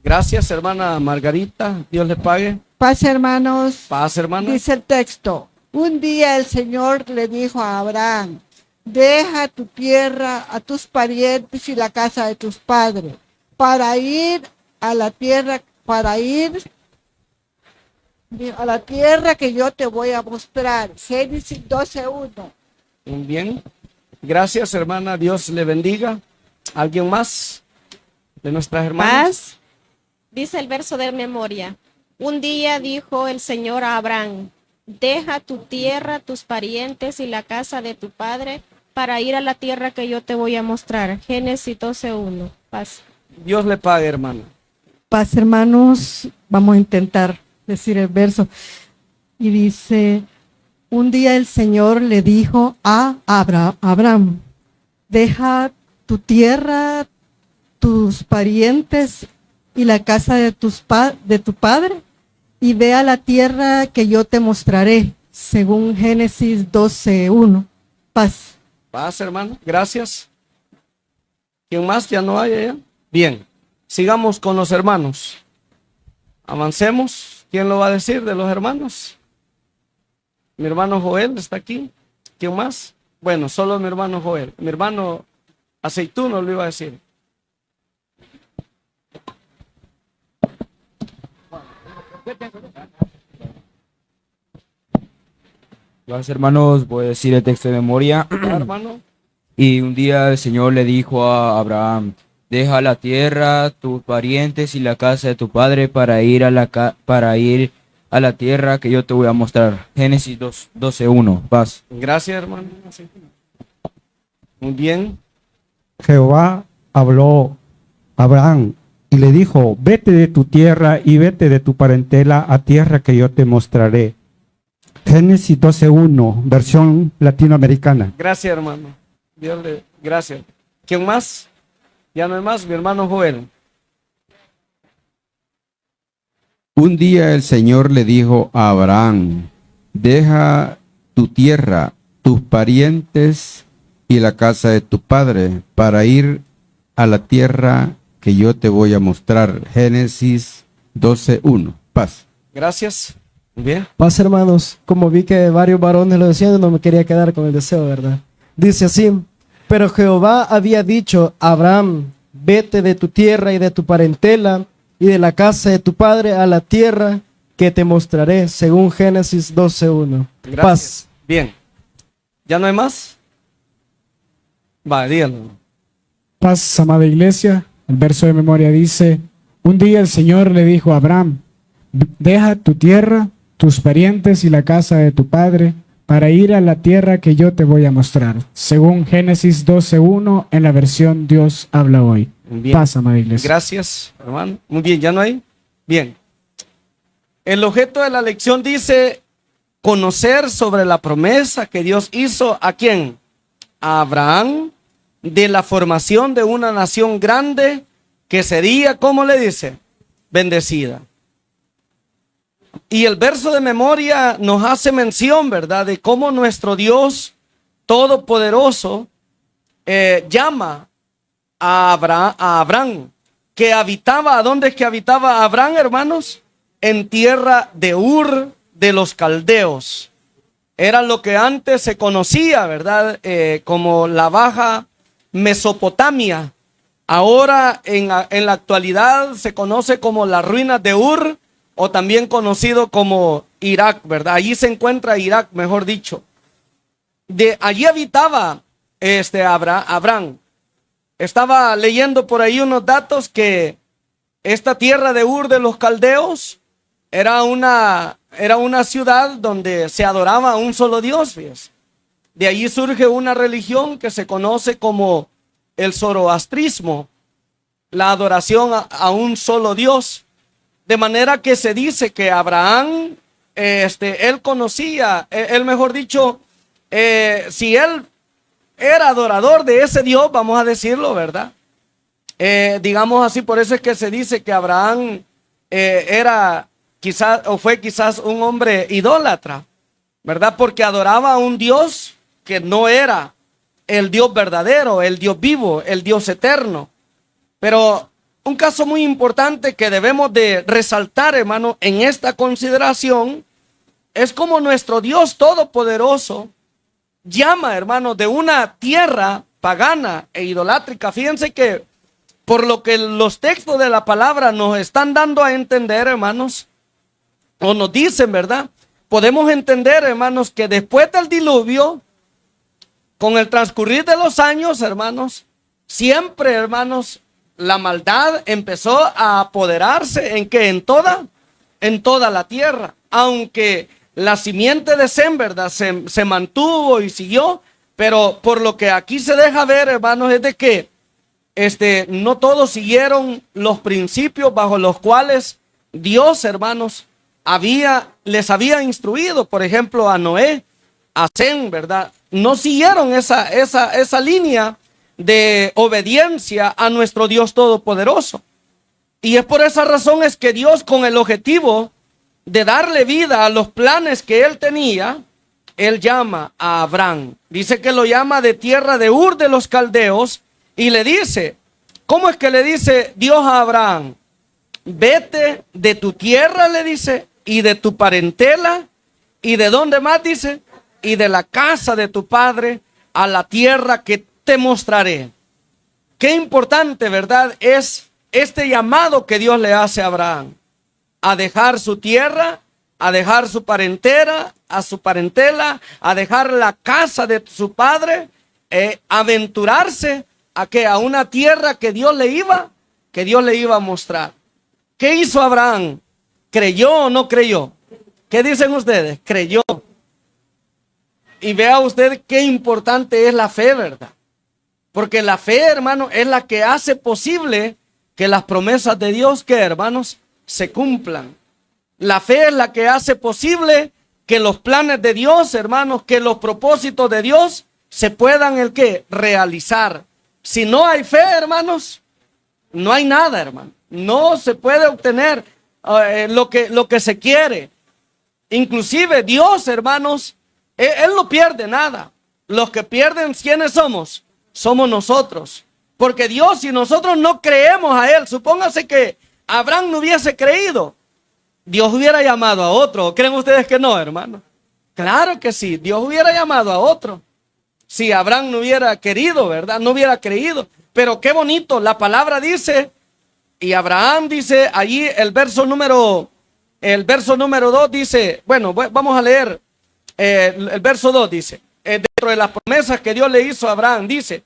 Speaker 1: Gracias, hermana Margarita. Dios le pague.
Speaker 7: Paz, hermanos.
Speaker 1: Paz, hermana.
Speaker 7: Dice el texto, un día el Señor le dijo a Abraham, deja tu tierra, a tus parientes y la casa de tus padres, para ir a la tierra, que yo te voy a mostrar. Génesis 12:1.
Speaker 1: Muy bien. Gracias, hermana. Dios le bendiga. ¿Alguien más de nuestras hermanas?
Speaker 6: Paz. Dice el verso de memoria. Un día dijo el Señor a Abraham, deja tu tierra, tus parientes y la casa de tu padre para ir a la tierra que yo te voy a mostrar. Génesis 12:1. Paz.
Speaker 1: Dios le pague, hermana.
Speaker 7: Paz, hermanos, vamos a intentar decir el verso. Y dice, un día el Señor le dijo a Abraham, deja tu tierra, tus parientes y la casa de tu padre y ve a la tierra que yo te mostraré, según Génesis 12:1. Paz.
Speaker 1: Paz, hermano. Gracias. ¿Quién más? ¿Ya no hay allá? Bien. Sigamos con los hermanos. Avancemos. ¿Quién lo va a decir de los hermanos? Mi hermano Joel está aquí. ¿Quién más? Bueno, solo mi hermano Joel. Mi hermano Aceituno lo iba a decir.
Speaker 12: Los hermanos, voy a decir el texto de memoria.
Speaker 1: Hermano.
Speaker 12: Y un día el Señor le dijo a Abraham, deja la tierra, tus parientes y la casa de tu padre para ir a la tierra que yo te voy a mostrar. Génesis 12:1. Paz.
Speaker 1: Gracias, hermano. Muy bien.
Speaker 13: Jehová habló a Abraham y le dijo, vete de tu tierra y vete de tu parentela a tierra que yo te mostraré. Génesis 12:1, versión latinoamericana.
Speaker 1: Gracias, hermano. Gracias. ¿Quién más? Ya no hay más, mi hermano Joel.
Speaker 14: Un día el Señor le dijo a Abraham, deja tu tierra, tus parientes y la casa de tu padre para ir a la tierra que yo te voy a mostrar. Génesis 12:1. Paz.
Speaker 1: Gracias. Bien.
Speaker 15: Paz, hermanos. Como vi que varios varones lo decían, no me quería quedar con el deseo, ¿verdad? Dice así, pero Jehová había dicho a Abraham, vete de tu tierra y de tu parentela y de la casa de tu padre a la tierra que te mostraré, según Génesis 12:1.
Speaker 1: Gracias.
Speaker 15: Paz.
Speaker 1: Bien. ¿Ya no hay más? Va, díganlo.
Speaker 16: Paz, amada iglesia. El verso de memoria dice, un día el Señor le dijo a Abraham, deja tu tierra, tus parientes y la casa de tu padre para ir a la tierra que yo te voy a mostrar. Según Génesis 12:1 en la versión Dios habla hoy.
Speaker 1: Bien.
Speaker 16: Paz, amada iglesia.
Speaker 1: Gracias, hermano. Muy bien, ¿ya no hay? Bien. El objeto de la lección dice conocer sobre la promesa que Dios hizo ¿a quién? A Abraham, de la formación de una nación grande que sería, ¿cómo le dice? Bendecida. Y el verso de memoria nos hace mención, ¿verdad?, de cómo nuestro Dios todopoderoso llama a Abraham, que habitaba, ¿a dónde es que habitaba Abraham, hermanos? En tierra de Ur de los Caldeos. Era lo que antes se conocía, ¿verdad?, como la Baja Mesopotamia. Ahora en la actualidad se conoce como las ruinas de Ur, o también conocido como Irak, ¿verdad? Allí se encuentra Irak, mejor dicho. De allí habitaba Abraham. Estaba leyendo por ahí unos datos que esta tierra de Ur de los Caldeos era una ciudad donde se adoraba a un solo Dios, ¿ves? De allí surge una religión que se conoce como el zoroastrismo, la adoración a un solo Dios. De manera que se dice que Abraham, él conocía, mejor dicho, si él era adorador de ese Dios, vamos a decirlo, ¿verdad? Digamos así, por eso es que se dice que Abraham era quizás, o fue quizás un hombre idólatra, ¿verdad? Porque adoraba a un Dios que no era el Dios verdadero, el Dios vivo, el Dios eterno. Pero un caso muy importante que debemos de resaltar, hermano, en esta consideración, es como nuestro Dios todopoderoso llama, hermano, de una tierra pagana e idolátrica. Fíjense que por lo que los textos de la palabra nos están dando a entender, hermanos, o nos dicen, ¿verdad? Podemos entender, hermanos, que después del diluvio, con el transcurrir de los años, hermanos, siempre, hermanos, la maldad empezó a apoderarse en toda la tierra. Aunque la simiente de Sem, ¿verdad?, se mantuvo y siguió, pero por lo que aquí se deja ver, hermanos, es de que no todos siguieron los principios bajo los cuales Dios, hermanos, les había instruido. Por ejemplo, a Noé, a Sem, ¿verdad? No siguieron esa línea de obediencia a nuestro Dios todopoderoso. Y es por esa razón es que Dios, con el objetivo de darle vida a los planes que él tenía, él llama a Abraham. Dice que lo llama de tierra de Ur de los Caldeos y le dice, ¿cómo es que le dice Dios a Abraham? Vete de tu tierra, le dice, y de tu parentela, y de dónde más, dice, y de la casa de tu padre a la tierra que te mostraré. Qué importante, ¿verdad?, es este llamado que Dios le hace a Abraham, a dejar su tierra, a dejar su parentela, a dejar la casa de su padre, aventurarse a una tierra que Dios le iba a mostrar. ¿Qué hizo Abraham? ¿Creyó o no creyó? ¿Qué dicen ustedes? Creyó. Y vea usted qué importante es la fe, ¿verdad? Porque la fe, hermano, es la que hace posible que las promesas de Dios, que hermanos, se cumplan. La fe es la que hace posible que los planes de Dios, hermanos, que los propósitos de Dios se puedan realizar. Si no hay fe, hermanos, no hay nada, hermano. No se puede obtener lo que se quiere. Inclusive Dios, hermanos, Él no pierde nada. Los que pierden, ¿quiénes somos? Somos nosotros. Porque Dios, si nosotros no creemos a Él, supóngase que Abraham no hubiese creído, Dios hubiera llamado a otro. ¿Creen ustedes que no, hermano? Claro que sí, Dios hubiera llamado a otro. Si Abraham no hubiera querido, ¿verdad? No hubiera creído. Pero qué bonito, la palabra dice, y Abraham dice allí el verso número 2 dice, bueno, vamos a leer el verso 2 dice, dentro de las promesas que Dios le hizo a Abraham, dice,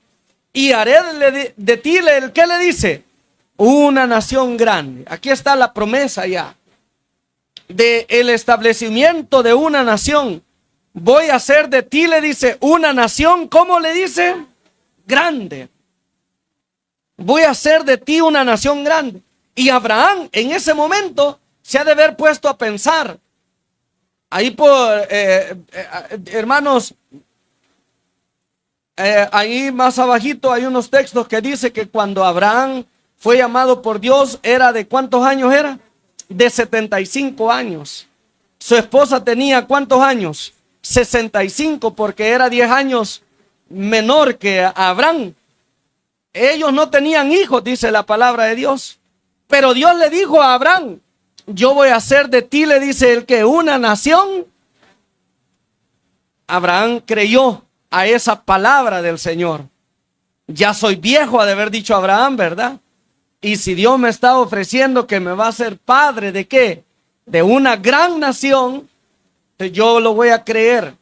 Speaker 1: y haré de ti, ¿qué le dice? Una nación grande. Aquí está la promesa ya, de el establecimiento de una nación. Voy a hacer de ti, le dice, una nación, ¿cómo le dice? Grande. Voy a hacer de ti una nación grande. Y Abraham en ese momento se ha de haber puesto a pensar. Ahí hermanos, ahí más abajito hay unos textos que dice que cuando Abraham fue llamado por Dios, ¿era de cuántos años era? De 75 años. Su esposa tenía ¿cuántos años? 65, porque era 10 años menor que Abraham. Ellos no tenían hijos, dice la palabra de Dios. Pero Dios le dijo a Abraham, yo voy a hacer de ti, le dice él, que una nación. Abraham creyó a esa palabra del Señor. Ya soy viejo, ha de haber dicho Abraham, ¿verdad? Y si Dios me está ofreciendo que me va a ser padre de ¿qué? De una gran nación, yo lo voy a creer.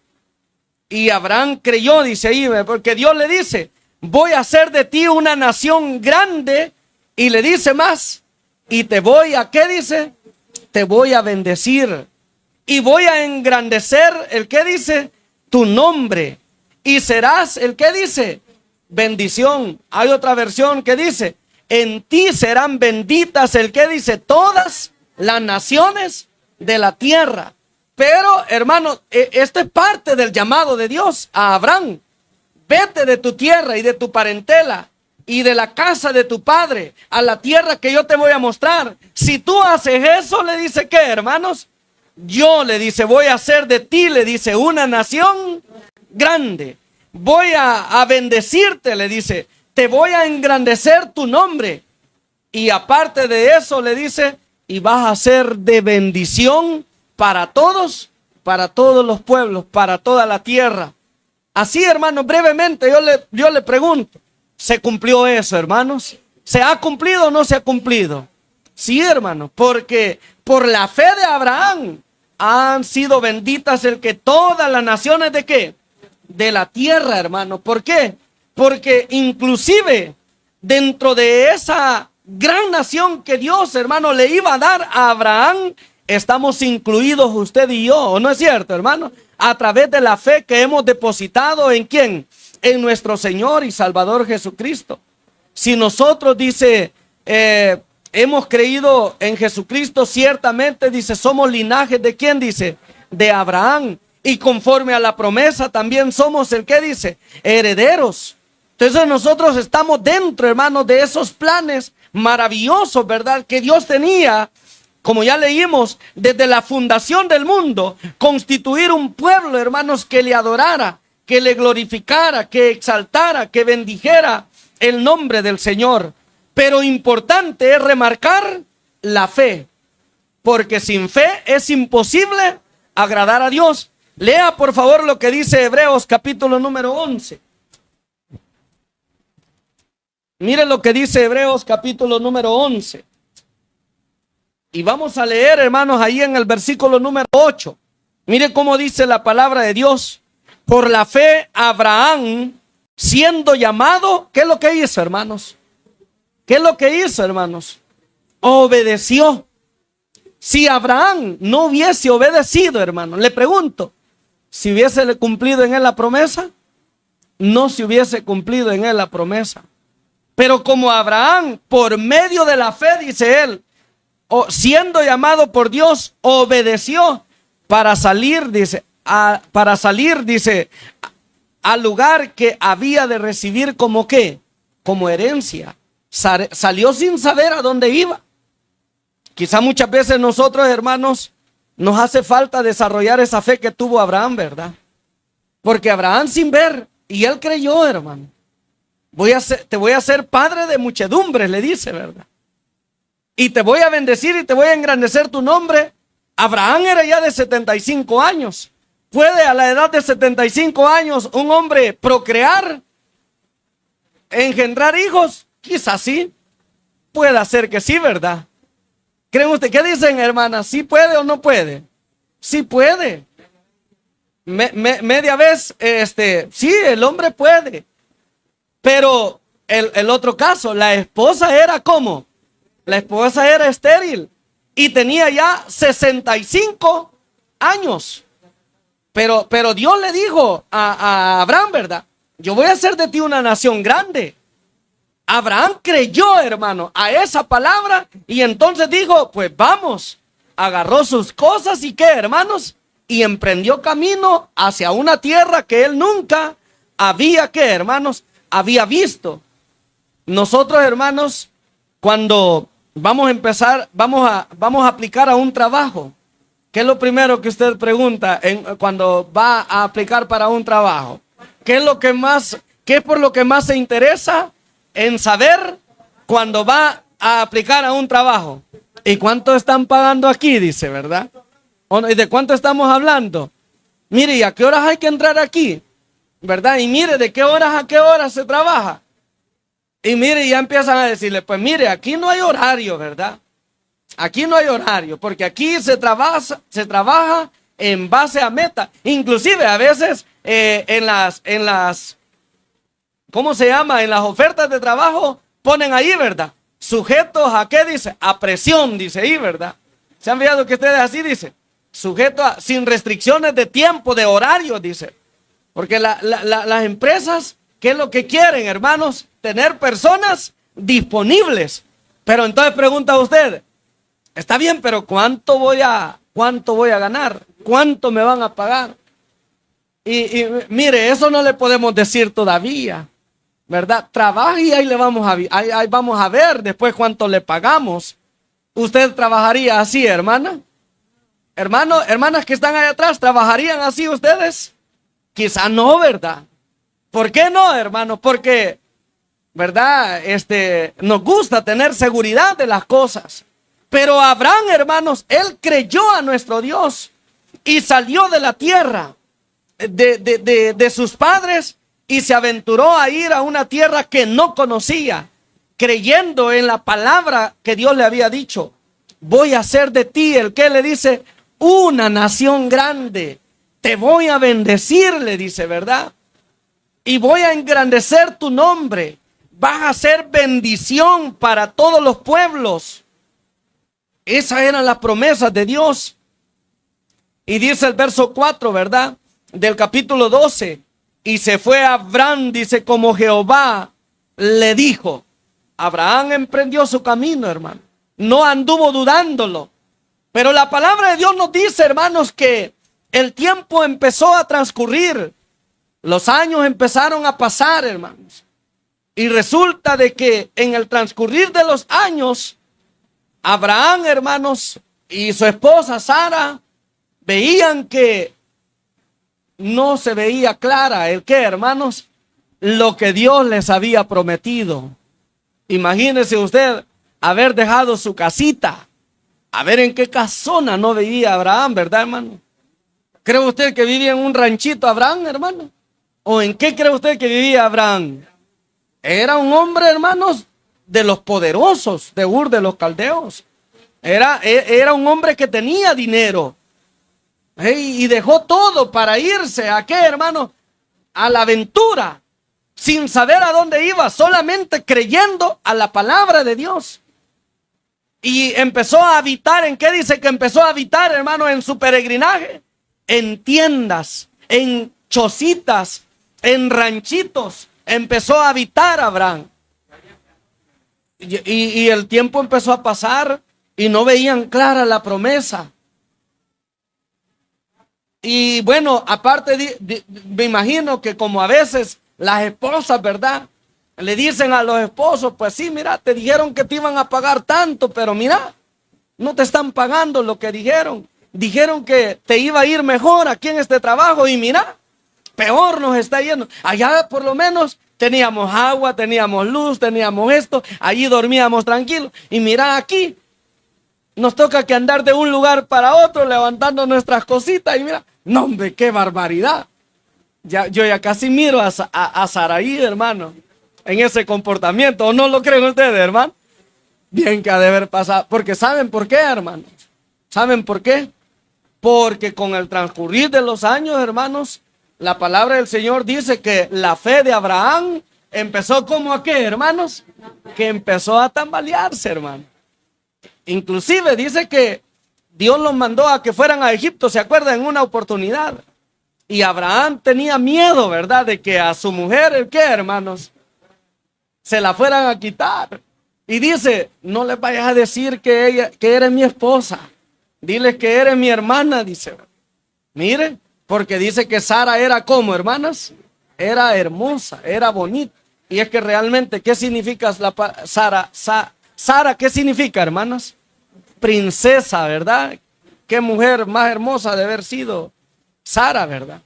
Speaker 1: Y Abraham creyó, dice ahí, porque Dios le dice, voy a hacer de ti una nación grande. Y le dice más, y te voy a, ¿qué dice? Te voy a bendecir. Y voy a engrandecer, ¿el qué dice? Tu nombre. Y serás, ¿el qué dice? Bendición. Hay otra versión que dice, en ti serán benditas, ¿el qué dice? Todas las naciones de la tierra. Pero, hermano, esto es parte del llamado de Dios a Abraham. Vete de tu tierra y de tu parentela y de la casa de tu padre a la tierra que yo te voy a mostrar. Si tú haces eso, le dice, ¿qué, hermanos? Yo, le dice, voy a hacer de ti, le dice, una nación grande. Voy a bendecirte, le dice, te voy a engrandecer tu nombre. Y aparte de eso, le dice, y vas a ser de bendición para todos los pueblos, para toda la tierra. Así, hermanos, brevemente yo le pregunto, ¿se cumplió eso, hermanos? ¿Se ha cumplido o no se ha cumplido? Sí, hermanos, porque por la fe de Abraham han sido benditas el que todas las naciones de ¿qué? De la tierra, hermano. ¿Por qué? Porque inclusive dentro de esa gran nación que Dios, hermano, le iba a dar a Abraham, estamos incluidos usted y yo, ¿o no es cierto, hermano? A través de la fe que hemos depositado ¿en quién? En nuestro Señor y Salvador Jesucristo. Si nosotros, dice, hemos creído en Jesucristo, ciertamente, dice, somos linaje de ¿quién? Dice, de Abraham. Y conforme a la promesa también somos el que dice, herederos. Entonces nosotros estamos dentro, hermanos, de esos planes maravillosos, ¿verdad? Que Dios tenía, como ya leímos, desde la fundación del mundo, constituir un pueblo, hermanos, que le adorara, que le glorificara, que exaltara, que bendijera el nombre del Señor. Pero importante es remarcar la fe, porque sin fe es imposible agradar a Dios. Lea por favor lo que dice Hebreos capítulo número 11. Mire lo que dice Hebreos capítulo número 11. Y vamos a leer, hermanos, ahí en el versículo número 8. Mire cómo dice la palabra de Dios. Por la fe Abraham, siendo llamado, ¿qué es lo que hizo, hermanos? ¿Qué es lo que hizo, hermanos? Obedeció. Si Abraham no hubiese obedecido, hermanos, le pregunto, si hubiese cumplido en él la promesa, no se hubiese cumplido en él la promesa. Pero como Abraham, por medio de la fe, dice él, siendo llamado por Dios, obedeció para salir, dice, al lugar que había de recibir como qué, como herencia. Salió sin saber a dónde iba. Quizá muchas veces nosotros, hermanos, nos hace falta desarrollar esa fe que tuvo Abraham, ¿verdad? Porque Abraham sin ver, y él creyó, hermano. Te voy a hacer padre de muchedumbres, le dice, ¿verdad? Y te voy a bendecir y te voy a engrandecer tu nombre. Abraham era ya de 75 años. ¿Puede a la edad de 75 años un hombre procrear, engendrar hijos? Quizás sí. Puede ser que sí, ¿verdad? ¿Creen ustedes? ¿Qué dicen, hermanas? ¿Sí puede o no puede? Sí puede. Media vez, sí, el hombre puede. Pero el otro caso, la esposa era ¿cómo? La esposa era estéril y tenía ya 65 años. Pero Dios le dijo a Abraham, ¿verdad? Yo voy a hacer de ti una nación grande. Abraham creyó, hermano, a esa palabra y entonces dijo, pues vamos. Agarró sus cosas y ¿qué, hermanos? Y emprendió camino hacia una tierra que él nunca había, ¿qué, hermanos? Había visto. Nosotros, hermanos, cuando vamos a empezar, vamos a aplicar a un trabajo. ¿Qué es lo primero que usted pregunta cuando va a aplicar para un trabajo? ¿Qué es por lo que más se interesa en saber cuando va a aplicar a un trabajo? ¿Y cuánto están pagando aquí? Dice, ¿verdad? ¿Y de cuánto estamos hablando? Mire, ¿y a qué horas hay que entrar aquí? ¿Verdad? Y mire, ¿de qué horas a qué horas se trabaja? Y mire, ya empiezan a decirle, pues mire, aquí no hay horario, ¿verdad? Aquí no hay horario, porque aquí se trabaja en base a meta. Inclusive a veces en las, ¿cómo se llama? En las ofertas de trabajo ponen ahí, ¿verdad? Sujetos a ¿qué dice? A presión, dice ahí, ¿verdad? ¿Se han fijado que ustedes así dice? Sujeto a, sin restricciones de tiempo, de horario, dice. Porque las empresas, ¿qué es lo que quieren, hermanos? Tener personas disponibles. Pero entonces pregunta usted, está bien, pero ¿cuánto voy a ganar? ¿Cuánto me van a pagar? Y mire, eso no le podemos decir todavía, ¿verdad? Trabaje y ahí ahí vamos a ver después cuánto le pagamos. ¿Usted trabajaría así, hermana? Hermanas que están ahí atrás, ¿trabajarían así ustedes? Quizá no, ¿verdad? ¿Por qué no, hermano? Porque, ¿verdad? Nos gusta tener seguridad de las cosas. Pero Abraham, hermanos, él creyó a nuestro Dios y salió de la tierra de sus padres y se aventuró a ir a una tierra que no conocía, creyendo en la palabra que Dios le había dicho. Voy a hacer de ti, el que le dice, una nación grande. Te voy a bendecir, le dice, ¿verdad? Y voy a engrandecer tu nombre. Vas a ser bendición para todos los pueblos. Esas eran las promesas de Dios. Y dice el verso 4, ¿verdad? Del capítulo 12. Y se fue Abraham, dice, como Jehová le dijo. Abraham emprendió su camino, hermano. No anduvo dudándolo. Pero la palabra de Dios nos dice, hermanos, que el tiempo empezó a transcurrir. Los años empezaron a pasar, hermanos. Y resulta de que en el transcurrir de los años, Abraham, hermanos, y su esposa Sara veían que no se veía clara el que, hermanos, lo que Dios les había prometido. Imagínese usted haber dejado su casita, a ver en qué casona no vivía Abraham, ¿verdad, hermano? ¿Cree usted que vivía en un ranchito Abraham, hermano? ¿O en qué cree usted que vivía Abraham? Era un hombre, hermanos, de los poderosos de Ur de los Caldeos. Era un hombre que tenía dinero. Y dejó todo para irse a qué, hermano, a la aventura, sin saber a dónde iba, solamente creyendo a la palabra de Dios. Y empezó a habitar, ¿en qué dice que empezó a habitar, hermano, en su peregrinaje? En tiendas, en chocitas, En ranchitos empezó a habitar Abraham. Y el tiempo empezó a pasar y no veían clara la promesa. Y bueno, aparte me imagino que como a veces las esposas, ¿verdad? Le dicen a los esposos, pues sí, mira, te dijeron que te iban a pagar tanto, pero mira, no te están pagando lo que dijeron. Dijeron que te iba a ir mejor aquí en este trabajo y mira, peor nos está yendo. Allá por lo menos teníamos agua, teníamos luz, teníamos esto, allí dormíamos tranquilos. Y mira aquí, nos toca que andar de un lugar para otro levantando nuestras cositas y mira, no hombre, qué barbaridad. Yo ya casi miro a Saraí, hermano, en ese comportamiento. ¿O no lo creen ustedes, hermano? Bien que ha de haber pasado. Porque ¿saben por qué, hermanos? ¿Saben por qué? Porque con el transcurrir de los años, hermanos, la palabra del Señor dice que la fe de Abraham empezó como a qué, hermanos, que empezó a tambalearse, hermano. Inclusive dice que Dios los mandó a que fueran a Egipto, ¿se acuerdan? En una oportunidad. Y Abraham tenía miedo, ¿verdad? De que a su mujer, ¿el qué, hermanos? Se la fueran a quitar. Y dice, no les vayas a decir que eres mi esposa. Diles que eres mi hermana, dice. Mire, porque dice que Sara era como, hermanas, era hermosa, era bonita. Y es que realmente, ¿qué significa Sara? Sara, ¿qué significa, hermanas? Princesa, ¿verdad? Qué mujer más hermosa de haber sido Sara, ¿verdad?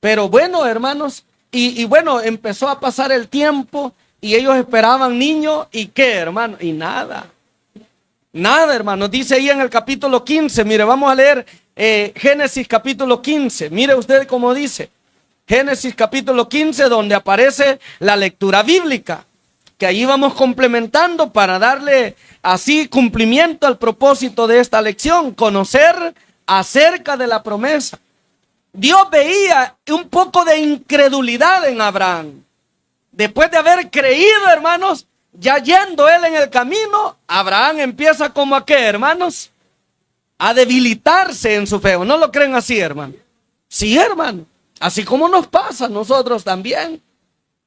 Speaker 1: Pero bueno, hermanos, y bueno, empezó a pasar el tiempo y ellos esperaban niños. ¿Y qué, hermano? Y nada. Nada, hermanos. Dice ahí en el capítulo 15, mire, vamos a leer Génesis capítulo 15. Mire usted cómo dice. Génesis capítulo 15, donde aparece la lectura bíblica, que ahí vamos complementando para darle así cumplimiento al propósito de esta lección, conocer acerca de la promesa. Dios veía un poco de incredulidad en Abraham. Después de haber creído, hermanos, ya yendo él en el camino, Abraham empieza como a qué, hermanos, a debilitarse en su fe. ¿No lo creen así, hermano? Sí, hermano. Así como nos pasa a nosotros también,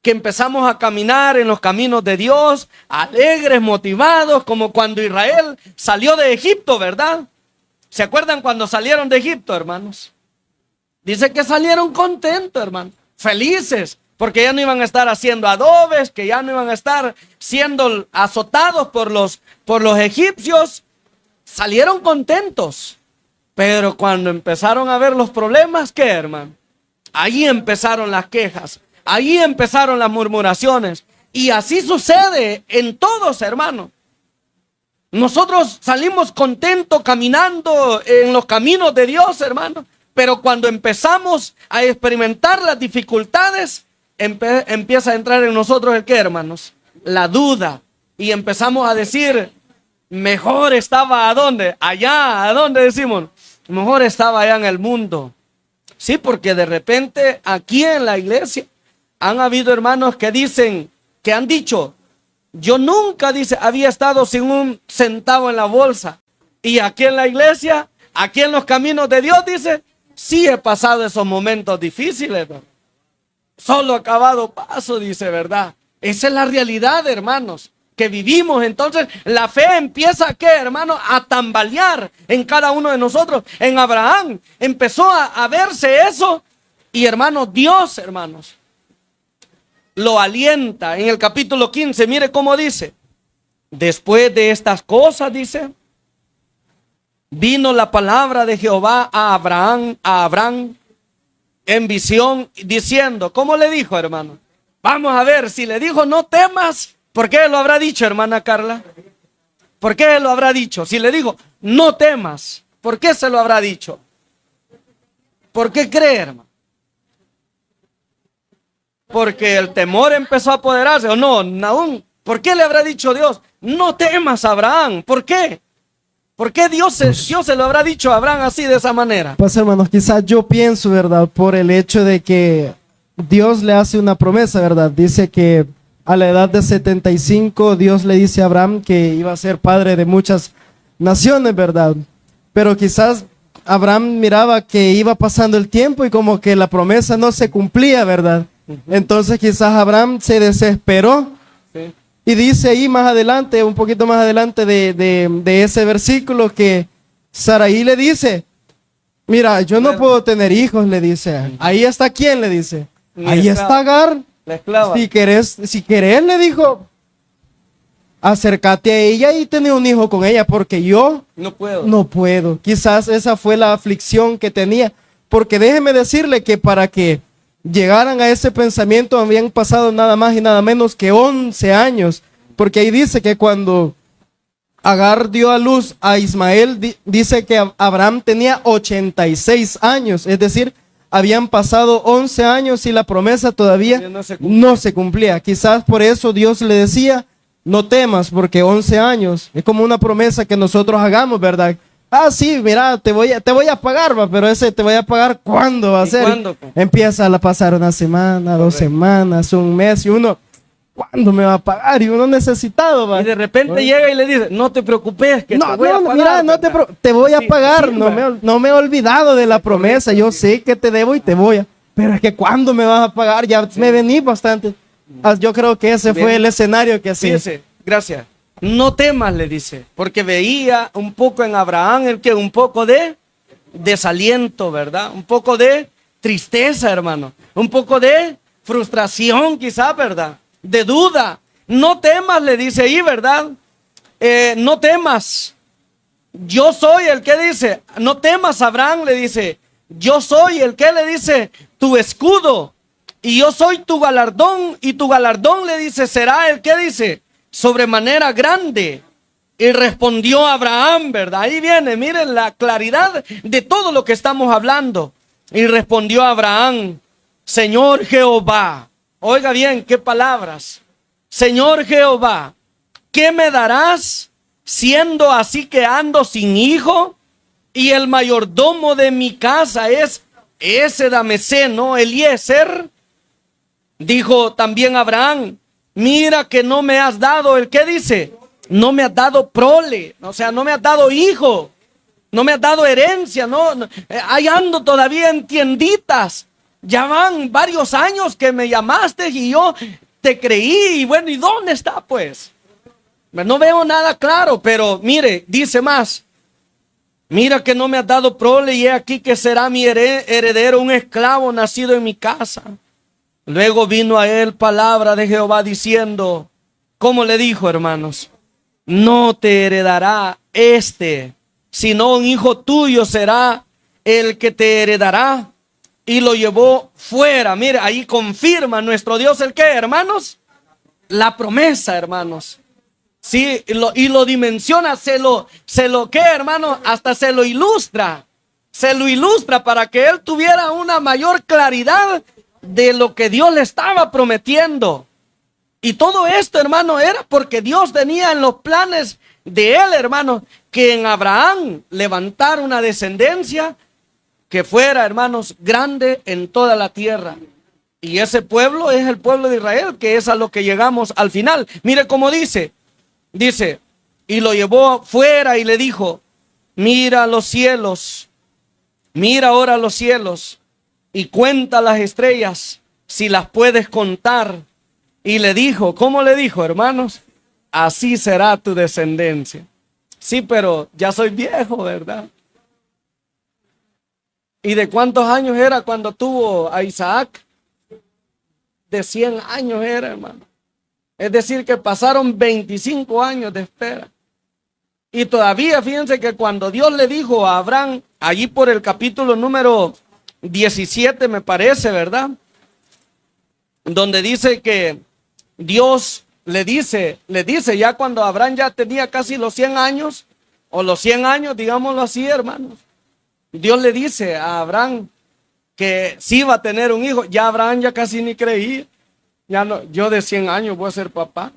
Speaker 1: que empezamos a caminar en los caminos de Dios, alegres, motivados, como cuando Israel salió de Egipto, ¿verdad? ¿Se acuerdan cuando salieron de Egipto, hermanos? Dice que salieron contentos, hermano, felices, porque ya no iban a estar haciendo adobes, que ya no iban a estar siendo azotados por los egipcios. Salieron contentos, pero cuando empezaron a ver los problemas, ¿qué, hermano? Ahí empezaron las quejas, ahí empezaron las murmuraciones, y así sucede en todos, hermano. Nosotros salimos contentos caminando en los caminos de Dios, hermano, pero cuando empezamos a experimentar las dificultades, empieza a entrar en nosotros el qué, hermanos, la duda, y empezamos a decir, mejor estaba ¿a dónde? Allá, ¿a dónde decimos? Mejor estaba allá en el mundo. Sí, porque de repente aquí en la iglesia han habido hermanos que dicen, que han dicho, yo nunca, dice, había estado sin un centavo en la bolsa. Y aquí en la iglesia, aquí en los caminos de Dios, dice, sí he pasado esos momentos difíciles, ¿no? Solo acabado paso, dice, ¿verdad? Esa es la realidad, hermanos, que vivimos. Entonces la fe empieza, ¿qué, hermano? A tambalear en cada uno de nosotros. En Abraham empezó a verse eso. Y hermanos, Dios, hermanos, lo alienta en el capítulo 15. Mire cómo dice. Después de estas cosas, dice, vino la palabra de Jehová a Abraham en visión, diciendo, ¿cómo le dijo, hermano? Vamos a ver, si le dijo no temas, ¿por qué lo habrá dicho, hermana Carla? ¿Por qué lo habrá dicho? Si le dijo no temas, ¿por qué se lo habrá dicho? ¿Por qué cree, hermano? Porque el temor empezó a apoderarse, ¿o no? Aún, ¿por qué le habrá dicho Dios? No temas, Abraham. ¿Por qué? ¿Por qué Dios se lo habrá dicho a Abraham así, de esa manera?
Speaker 15: Pues hermanos, quizás yo pienso, ¿verdad? Por el hecho de que Dios le hace una promesa, ¿verdad? Dice que a la edad de 75 Dios le dice a Abraham que iba a ser padre de muchas naciones, ¿verdad? Pero quizás Abraham miraba que iba pasando el tiempo y como que la promesa no se cumplía, ¿verdad? Entonces quizás Abraham se desesperó.
Speaker 1: Sí.
Speaker 15: Y dice ahí más adelante, un poquito más adelante de ese versículo, que Saraí le dice, mira, yo no puedo tener hijos, le dice. Ahí está quién, le dice. Ahí está Agar.
Speaker 1: La esclava.
Speaker 15: Si querés, le dijo, acércate a ella y tener un hijo con ella, porque yo
Speaker 1: No puedo.
Speaker 15: no puedo. Quizás esa fue la aflicción que tenía, porque déjeme decirle que para que llegaran a ese pensamiento habían pasado nada más y nada menos que 11 años, porque ahí dice que cuando Agar dio a luz a Ismael, dice que Abraham tenía 86 años, es decir, habían pasado 11 años y la promesa todavía no se cumplía. Quizás por eso Dios le decía, no temas, porque 11 años es como una promesa que nosotros hagamos, ¿verdad? Ah, sí, mira, te voy a pagar, va, pero ese te voy a pagar, ¿cuándo va a ser?
Speaker 1: ¿Cuándo?
Speaker 15: Empieza a pasar una semana, 2 semanas, un mes, y uno, ¿cuándo me va a pagar? Y uno necesitado, va.
Speaker 1: Y de repente llega y le dice, no te preocupes, que te voy a pagar.
Speaker 15: Mira, te voy a
Speaker 1: Sí,
Speaker 15: pagar,
Speaker 1: sí,
Speaker 15: no me he olvidado de la promesa, yo sé que te debo y te voy a, pero es que ¿cuándo me vas a pagar? Ya me vení bastante. Yo creo que ese fue el escenario que hacía.
Speaker 1: Fíjese, gracias. No temas, le dice, porque veía un poco en Abraham un poco de desaliento, ¿verdad? Un poco de tristeza, hermano. Un poco de frustración, quizá, ¿verdad? De duda. No temas, le dice ahí, ¿verdad? No temas. Yo soy el que dice, no temas, Abraham, le dice, yo soy el que le dice, tu escudo, y yo soy tu galardón, y tu galardón, le dice, será el que dice, sobremanera grande. Y respondió Abraham, ¿verdad? Ahí viene, miren la claridad de todo lo que estamos hablando. Y respondió Abraham, Señor Jehová, oiga bien, qué palabras. Señor Jehová, ¿qué me darás siendo así que ando sin hijo? Y el mayordomo de mi casa es ese Damaseno, Eliezer. Dijo también Abraham, mira que no me has dado, ¿el qué dice? No me has dado prole, o sea, no me has dado hijo, no me has dado herencia, ahí ando todavía en tienditas. Ya van varios años que me llamaste y yo te creí, y bueno, ¿y dónde está pues? No veo nada claro, pero mire, dice más. Mira que no me has dado prole y he aquí que será mi heredero un esclavo nacido en mi casa. Luego vino a él palabra de Jehová diciendo, ¿cómo le dijo, hermanos? No te heredará sino un hijo tuyo será el que te heredará. Y lo llevó fuera. Mire, ahí confirma nuestro Dios el qué, hermanos. La promesa, hermanos. Sí, y lo dimensiona, se lo que, hermanos, hasta se lo ilustra para que él tuviera una mayor claridad de lo que Dios le estaba prometiendo. Y todo esto, hermano, era porque Dios tenía en los planes de él, hermano, que en Abraham levantara una descendencia que fuera, hermanos, grande en toda la tierra. Y ese pueblo es el pueblo de Israel, que es a lo que llegamos al final. Mire cómo dice, y lo llevó fuera y le dijo, mira los cielos, mira ahora los cielos y cuenta las estrellas, si las puedes contar. Y le dijo, ¿cómo le dijo, hermanos? Así será tu descendencia. Sí, pero ya soy viejo, ¿verdad? ¿Y de cuántos años era cuando tuvo a Isaac? De 100 años era, hermano. Es decir, que pasaron 25 años de espera. Y todavía, fíjense que cuando Dios le dijo a Abraham, allí por el capítulo número 17, me parece, ¿verdad? Donde dice que Dios le dice ya cuando Abraham ya tenía casi los 100 años, o los 100 años, digámoslo así, hermanos. Dios le dice a Abraham que sí iba a tener un hijo. Ya Abraham ya casi ni creía. Ya no, yo de 100 años voy a ser papá.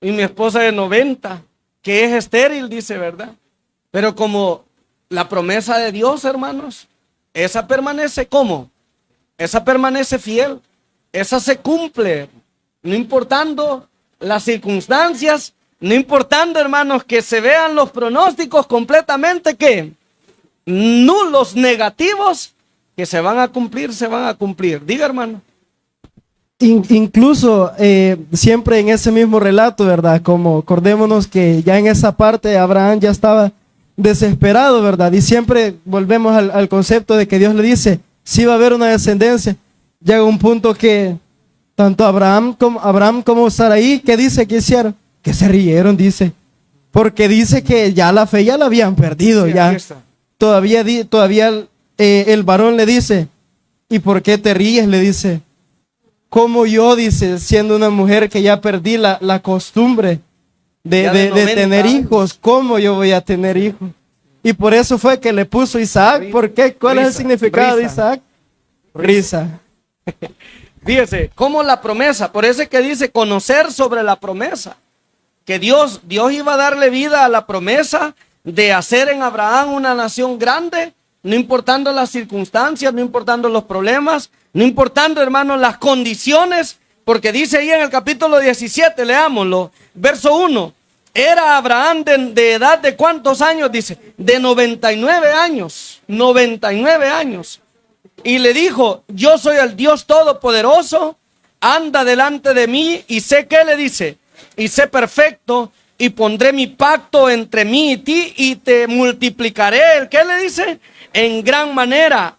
Speaker 1: Y mi esposa de 90, que es estéril, dice, ¿verdad? Pero como la promesa de Dios, hermanos, esa permanece, ¿cómo? Esa permanece fiel. Esa se cumple, no importando las circunstancias, no importando, hermanos, que se vean los pronósticos completamente, ¿qué? Nulos, negativos, que se van a cumplir, se van a cumplir. Diga, hermano.
Speaker 15: Incluso siempre en ese mismo relato, ¿verdad? Como acordémonos que ya en esa parte Abraham ya estaba desesperado, ¿verdad? Y siempre volvemos al concepto de que Dios le dice, sí va a haber una descendencia. Llega un punto que tanto Abraham como Saraí, ¿qué dice que hicieron? Que se rieron, dice. Porque dice que ya la fe ya la habían perdido, sí, ya. Todavía el varón le dice, ¿y por qué te ríes? Le dice, ¿cómo yo, dice, siendo una mujer que ya perdí la costumbre de tener hijos, cómo yo voy a tener hijos? Y por eso fue que le puso Isaac. ¿Por qué? ¿Cuál es el significado de Isaac? Risa.
Speaker 1: Fíjese, como la promesa, por eso es que dice conocer sobre la promesa, que Dios iba a darle vida a la promesa de hacer en Abraham una nación grande, no importando las circunstancias, no importando los problemas, no importando, hermanos, las condiciones, porque dice ahí en el capítulo 17, leámoslo, verso 1, era Abraham de edad de ¿cuántos años? Dice, de 99 años, 99 años. Y le dijo, yo soy el Dios Todopoderoso, anda delante de mí y sé que le dice, y sé perfecto, y pondré mi pacto entre mí y ti, y te multiplicaré, ¿qué le dice? En gran manera.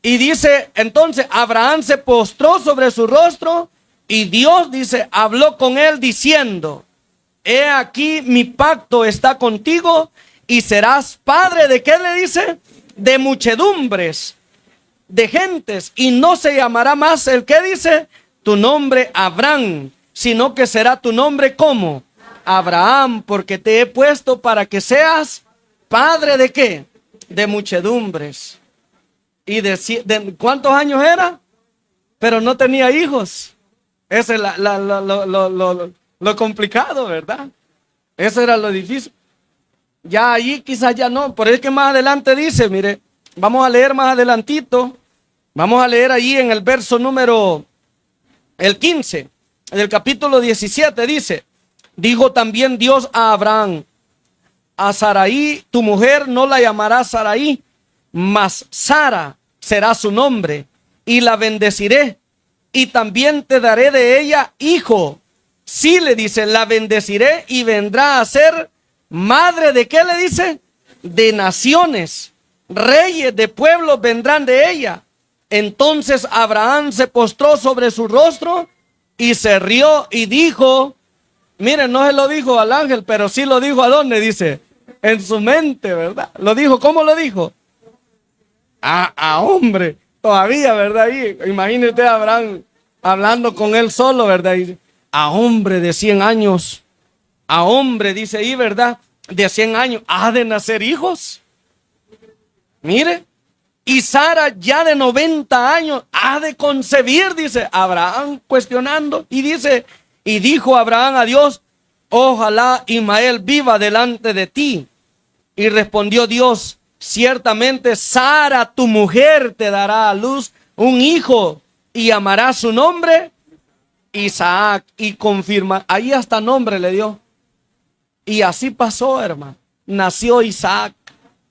Speaker 1: Y dice, entonces Abraham se postró sobre su rostro, y Dios, dice, habló con él diciendo, he aquí mi pacto está contigo, y serás padre de, ¿qué le dice? De muchedumbres de gentes, y no se llamará más el que dice tu nombre Abraham, sino que será tu nombre como Abraham, porque te he puesto para que seas padre de ¿qué? De muchedumbres. ¿Y de cuántos años era? Pero no tenía hijos. Ese es lo complicado, ¿verdad? Eso era lo difícil. Ya allí quizás ya no, por eso es que más adelante dice, mire, vamos a leer más adelantito, vamos a leer allí en el verso número, el 15, del capítulo 17, dice, dijo también Dios a Abraham, a Saraí, tu mujer no la llamarás Saraí, mas Sara será su nombre, y la bendeciré, y también te daré de ella hijo. Sí, le dice, la bendeciré y vendrá a ser madre de, ¿qué le dice? De naciones. Reyes de pueblos vendrán de ella. Entonces Abraham se postró sobre su rostro y se rió y dijo, miren, no se lo dijo al ángel, pero sí lo dijo a dónde, dice, en su mente, ¿verdad? Lo dijo, ¿cómo lo dijo? A hombre, todavía, ¿verdad? Y imagínate a Abraham hablando con él solo, ¿verdad? Y a hombre de 100 años, a hombre, dice ahí, ¿verdad? De 100 años, ¿ha de nacer hijos? Mire, y Sara ya de 90 años ha de concebir, dice Abraham cuestionando, y dice, y dijo Abraham a Dios, ojalá Ismael viva delante de ti. Y respondió Dios, ciertamente Sara tu mujer te dará a luz un hijo y llamará su nombre Isaac, y confirma, ahí hasta nombre le dio. Y así pasó, hermano, nació Isaac.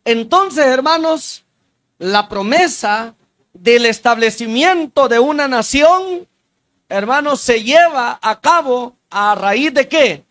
Speaker 1: Entonces, hermanos, la promesa del establecimiento de una nación, hermanos, se lleva a cabo a raíz de ¿qué?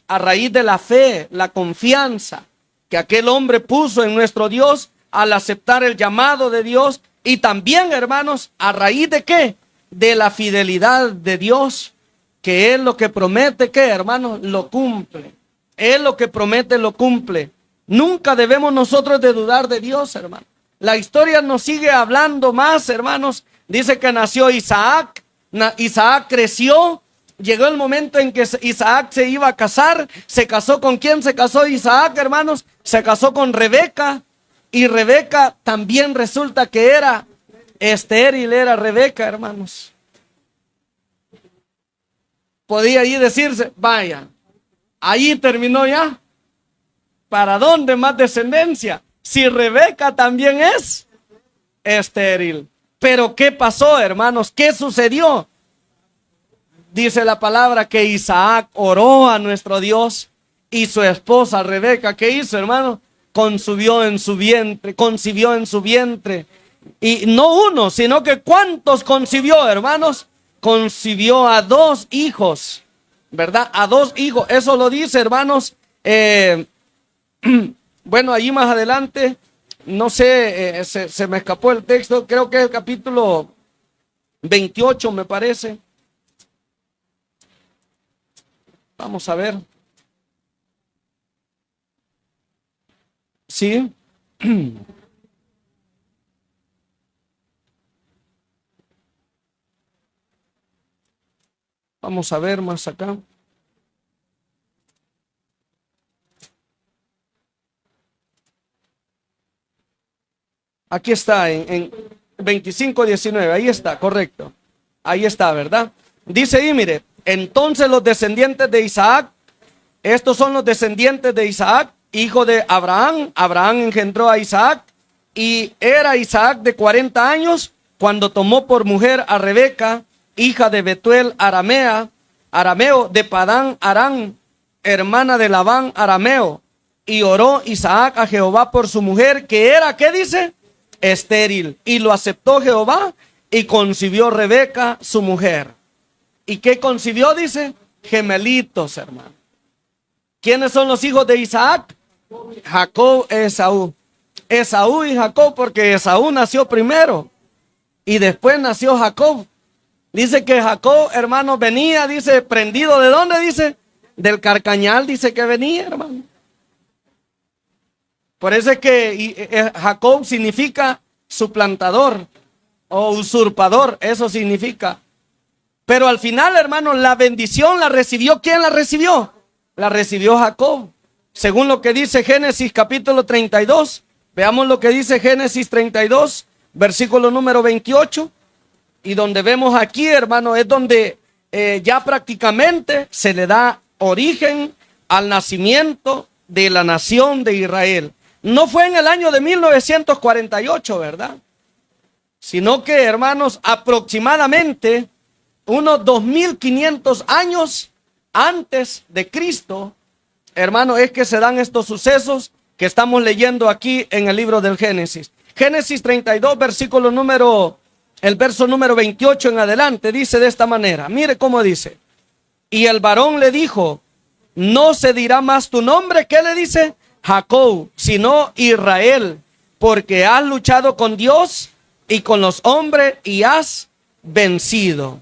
Speaker 1: A raíz de la fe, la confianza que aquel hombre puso en nuestro Dios al aceptar el llamado de Dios, y también, hermanos, a raíz de ¿qué? De la fidelidad de Dios, que Él lo que promete, ¿qué, hermanos? Lo cumple. Él lo que promete lo cumple. Nunca debemos nosotros de dudar de Dios, hermano. La historia nos sigue hablando más, hermanos. Dice que nació Isaac. Isaac creció. Llegó el momento en que Isaac se iba a casar. ¿Se casó con quién se casó Isaac, hermanos? Se casó con Rebeca. Y Rebeca también resulta que era estéril, era Rebeca, hermanos. Podía ahí decirse, vaya, ahí terminó ya. ¿Para dónde más descendencia? Si Rebeca también es estéril. Pero ¿qué pasó, hermanos? ¿Qué sucedió? Dice la palabra que Isaac oró a nuestro Dios, y su esposa Rebeca, ¿qué hizo, hermano? Concibió en su vientre. Y no uno, sino que ¿cuántos concibió, hermanos? concibió a 2 hijos, ¿verdad? A 2 hijos. Eso lo dice, hermanos. Bueno, allí más adelante, no sé, se me escapó el texto. Creo que es el capítulo 28, me parece. Vamos a ver. Sí. Vamos a ver más acá. Aquí está, en 25:19, ahí está, correcto. Ahí está, ¿verdad? Dice ahí, mire, entonces los descendientes de Isaac, estos son los descendientes de Isaac, hijo de Abraham. Abraham engendró a Isaac, y era Isaac de 40 años cuando tomó por mujer a Rebeca, hija de Betuel arameo de Padán Aram, hermana de Labán arameo. Y oró Isaac a Jehová por su mujer, que era, ¿qué dice? Estéril. Y lo aceptó Jehová, y concibió Rebeca, su mujer. ¿Y qué concibió? Dice, gemelitos, hermano. ¿Quiénes son los hijos de Isaac? Jacob y Esaú. Esaú y Jacob, porque Esaú nació primero y después nació Jacob. Dice que Jacob, hermano, venía, dice, prendido. ¿De dónde? Dice, del carcañal, dice que venía, hermano. Por eso es que Jacob significa suplantador o usurpador, eso significa. Pero al final, hermano, la bendición la recibió. ¿Quién la recibió? La recibió Jacob. Según lo que dice Génesis capítulo 32. Veamos lo que dice Génesis 32, versículo número 28. Y donde vemos aquí, hermano, es donde ya prácticamente se le da origen al nacimiento de la nación de Israel. No fue en el año de 1948, ¿verdad? Sino que, hermanos, aproximadamente unos 2500 años antes de Cristo, hermano, es que se dan estos sucesos que estamos leyendo aquí en el libro del Génesis. Génesis 32, el verso número 28 en adelante, dice de esta manera. Mire cómo dice. Y el varón le dijo, no se dirá más tu nombre, ¿qué le dice? Jacob, sino Israel, porque has luchado con Dios y con los hombres y has vencido.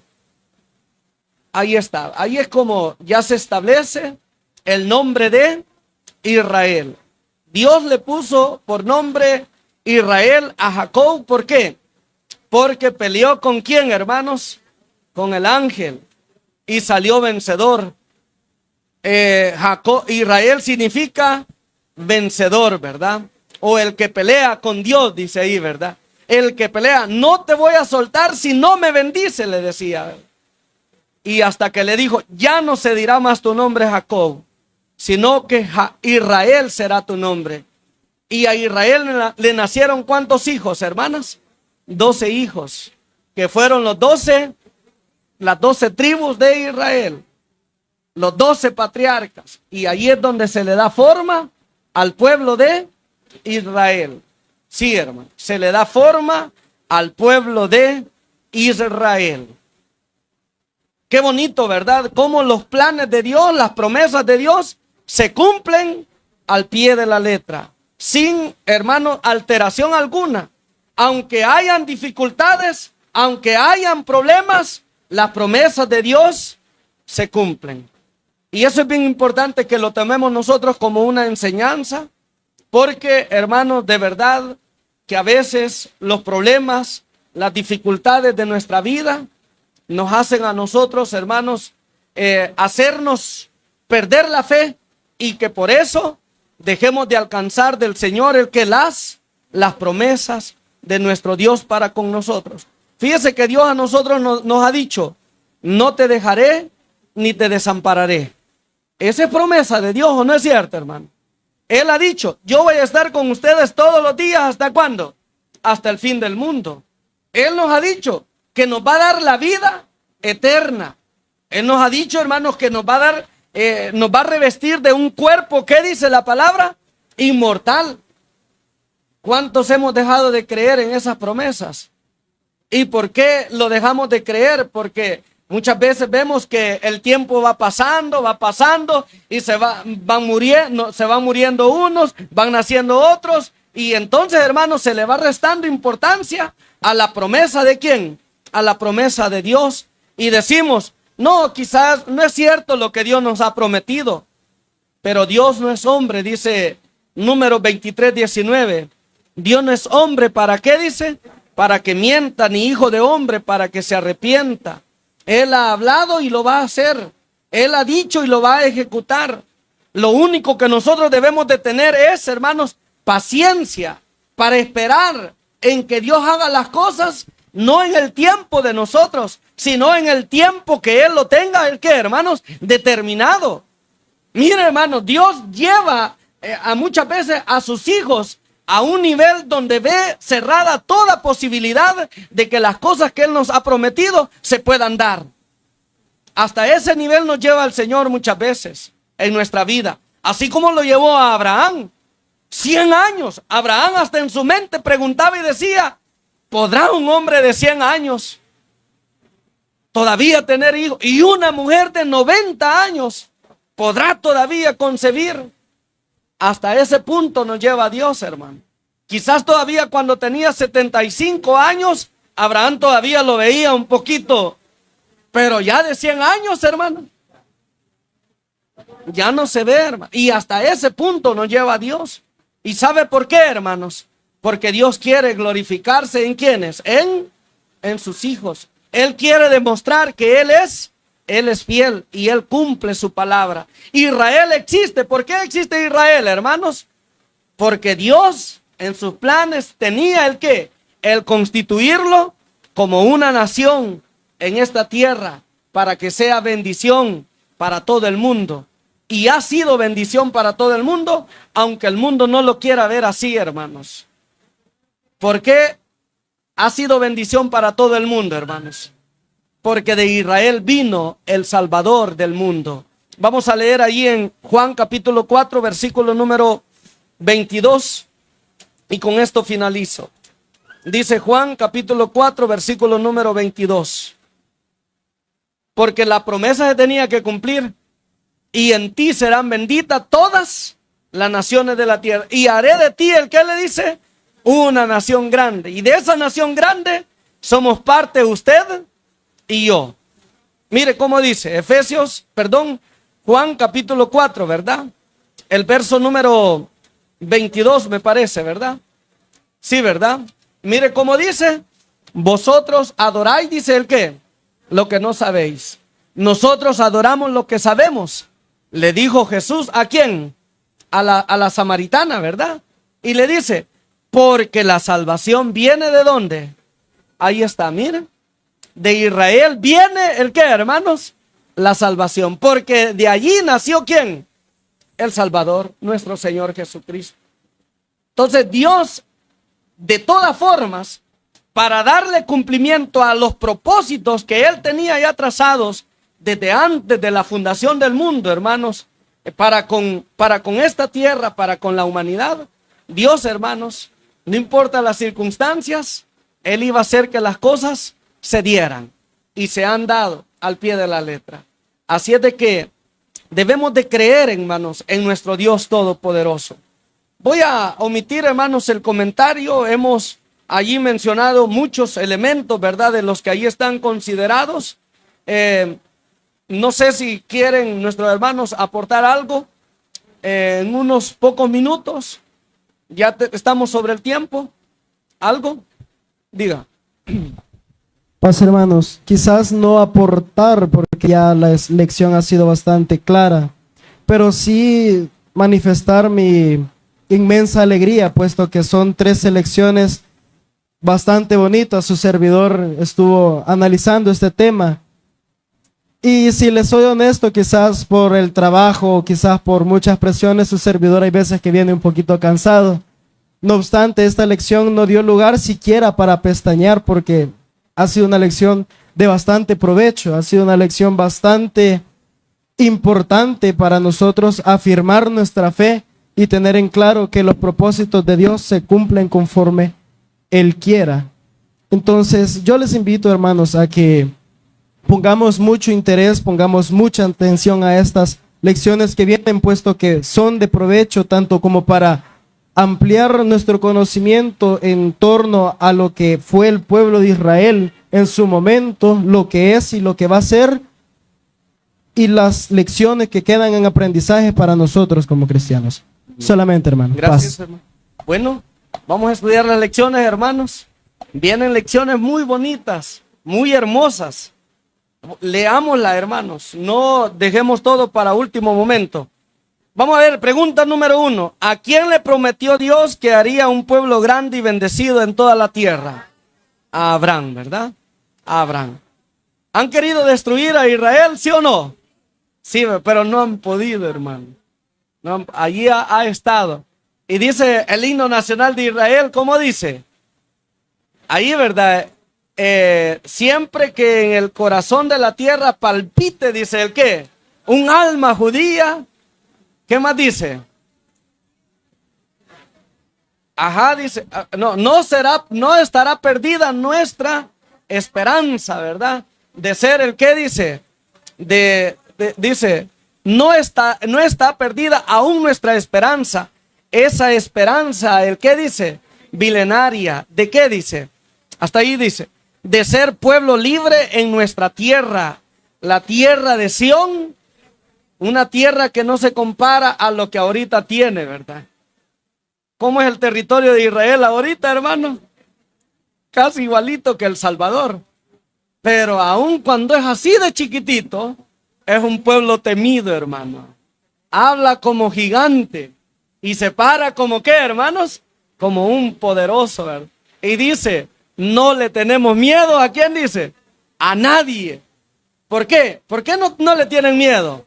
Speaker 1: Ahí está, ahí es como ya se establece el nombre de Israel. Dios le puso por nombre Israel a Jacob. ¿Por qué? Porque peleó con quién, hermanos, con el ángel y salió vencedor. Israel significa vencedor, ¿verdad? O el que pelea con Dios, dice ahí, ¿verdad? El que pelea, no te voy a soltar si no me bendice, le decía. Y hasta que le dijo, ya no se dirá más tu nombre Jacob, sino que Israel será tu nombre. Y a Israel le nacieron ¿cuántos hijos, hermanas? 12 hijos, que fueron las 12 tribus de Israel, los 12 patriarcas. Y ahí es donde se le da forma al pueblo de Israel. Sí, hermano, se le da forma al pueblo de Israel. Qué bonito, ¿verdad? Cómo los planes de Dios, las promesas de Dios se cumplen al pie de la letra, sin, hermano, alteración alguna. Aunque hayan dificultades, aunque hayan problemas, las promesas de Dios se cumplen. Y eso es bien importante que lo tomemos nosotros como una enseñanza, porque, hermanos, de verdad que a veces los problemas, las dificultades de nuestra vida nos hacen a nosotros, hermanos, hacernos perder la fe, y que por eso dejemos de alcanzar del Señor las promesas de nuestro Dios para con nosotros. Fíjese que Dios a nosotros nos ha dicho, no te dejaré ni te desampararé. Esa es promesa de Dios, ¿o no es cierto, hermano? Él ha dicho, yo voy a estar con ustedes todos los días. ¿Hasta cuándo? Hasta el fin del mundo. Él nos ha dicho que nos va a dar la vida eterna. Él nos ha dicho, hermanos, que nos va a dar, nos va a revestir de un cuerpo, ¿qué dice la palabra? Inmortal. ¿Cuántos hemos dejado de creer en esas promesas? ¿Y por qué lo dejamos de creer? Porque Muchas veces vemos que el tiempo va pasando y se van muriendo unos, van naciendo otros, y entonces, hermanos, se le va restando importancia a la promesa de ¿quién? A la promesa de Dios. Y decimos, no, quizás no es cierto lo que Dios nos ha prometido, pero Dios no es hombre, dice Números 23:19. Dios no es hombre, ¿para qué dice? Para que mienta, ni hijo de hombre para que se arrepienta. Él ha hablado y lo va a hacer. Él ha dicho y lo va a ejecutar. Lo único que nosotros debemos de tener es, hermanos, paciencia para esperar en que Dios haga las cosas, no en el tiempo de nosotros, sino en el tiempo que Él lo tenga, ¿el qué, hermanos? Determinado. Mire, hermanos, Dios lleva a muchas veces a sus hijos a un nivel donde ve cerrada toda posibilidad de que las cosas que Él nos ha prometido se puedan dar. Hasta ese nivel nos lleva el Señor muchas veces en nuestra vida. Así como lo llevó a Abraham. 100 años. Abraham hasta en su mente preguntaba y decía, ¿podrá un hombre de 100 años todavía tener hijos? Y una mujer de 90 años podrá todavía concebir. Hasta ese punto nos lleva Dios, hermano. Quizás todavía cuando tenía 75 años, Abraham todavía lo veía un poquito, pero ya de 100 años, hermano, ya no se ve, hermano. Y hasta ese punto nos lleva Dios. ¿Y sabe por qué, hermanos? Porque Dios quiere glorificarse ¿en quiénes? En sus hijos. Él quiere demostrar que Él es fiel y Él cumple su palabra. Israel existe. ¿Por qué existe Israel, hermanos? Porque Dios en sus planes tenía el qué, el constituirlo como una nación en esta tierra para que sea bendición para todo el mundo. Y ha sido bendición para todo el mundo, aunque el mundo no lo quiera ver así, hermanos. ¿Por qué ha sido bendición para todo el mundo, hermanos? Porque de Israel vino el Salvador del mundo. Vamos a leer ahí en Juan capítulo 4, versículo número 22. Y con esto finalizo. Dice Juan capítulo 4, versículo número 22. Porque la promesa se tenía que cumplir. Y en ti serán benditas todas las naciones de la tierra. Y haré de ti, ¿el qué le dice? Una nación grande. Y de esa nación grande somos parte usted y yo. Mire cómo dice Juan capítulo 4, ¿verdad? El verso número 22 me parece, ¿verdad? Sí, ¿verdad? Mire cómo dice, vosotros adoráis, dice el qué, lo que no sabéis. Nosotros adoramos lo que sabemos. Le dijo Jesús, ¿a quién? A la samaritana, ¿verdad? Y le dice, porque la salvación viene ¿de dónde? Ahí está, miren. De Israel viene el qué, hermanos, la salvación, porque de allí nació ¿quién? El Salvador, nuestro Señor Jesucristo. Entonces Dios, de todas formas, para darle cumplimiento a los propósitos que Él tenía ya trazados desde antes de la fundación del mundo, hermanos, para con esta tierra, para con la humanidad, Dios, hermanos, no importa las circunstancias, Él iba a hacer que las cosas se dieran y se han dado al pie de la letra. Así es de que debemos de creer, hermanos, en nuestro Dios Todopoderoso. Voy a omitir, hermanos, el comentario. Hemos allí mencionado muchos elementos, ¿verdad?, de los que allí están considerados. No sé si quieren nuestros hermanos aportar algo en unos pocos minutos. Ya estamos sobre el tiempo. ¿Algo? Diga.
Speaker 15: Paz, hermanos, quizás no aportar porque ya la lección ha sido bastante clara, pero sí manifestar mi inmensa alegría, puesto que son 3 selecciones bastante bonitas. Su servidor estuvo analizando este tema. Y si les soy honesto, quizás por el trabajo, quizás por muchas presiones, su servidor hay veces que viene un poquito cansado. No obstante, esta lección no dio lugar siquiera para pestañear, porque ha sido una lección de bastante provecho, ha sido una lección bastante importante para nosotros afirmar nuestra fe y tener en claro que los propósitos de Dios se cumplen conforme Él quiera. Entonces, yo les invito, hermanos, a que pongamos mucho interés, pongamos mucha atención a estas lecciones que vienen, puesto que son de provecho tanto como para ampliar nuestro conocimiento en torno a lo que fue el pueblo de Israel en su momento, lo que es y lo que va a ser, y las lecciones que quedan en aprendizaje para nosotros como cristianos. Solamente, hermano.
Speaker 1: Gracias,
Speaker 15: Paz.
Speaker 1: hermano. Bueno, vamos a estudiar las lecciones, hermanos. Vienen lecciones muy bonitas, muy hermosas. Leámoslas, hermanos. No dejemos todo para último momento. Vamos a ver, pregunta número 1. ¿A quién le prometió Dios que haría un pueblo grande y bendecido en toda la tierra? A Abraham, ¿verdad? A Abraham. ¿Han querido destruir a Israel, sí o no? Sí, pero no han podido, hermano. No, allí ha estado. Y dice el himno nacional de Israel, ¿cómo dice? Ahí, ¿verdad? Siempre que en el corazón de la tierra palpite, dice el qué, un alma judía. ¿Qué más dice? Ajá, dice, no estará perdida nuestra esperanza, ¿verdad? De ser el que dice, dice, no está perdida aún nuestra esperanza. Esa esperanza, el que dice, milenaria, ¿de qué dice? Hasta ahí dice, de ser pueblo libre en nuestra tierra, la tierra de Sión, una tierra que no se compara a lo que ahorita tiene, ¿verdad? ¿Cómo es el territorio de Israel ahorita, hermano? Casi igualito que El Salvador. Pero aun cuando es así de chiquitito, es un pueblo temido, hermano. Habla como gigante y se para como ¿qué, hermanos? Como un poderoso, ¿verdad? Y dice, no le tenemos miedo, ¿a quién dice? A nadie. ¿Por qué? ¿Por qué no le tienen miedo?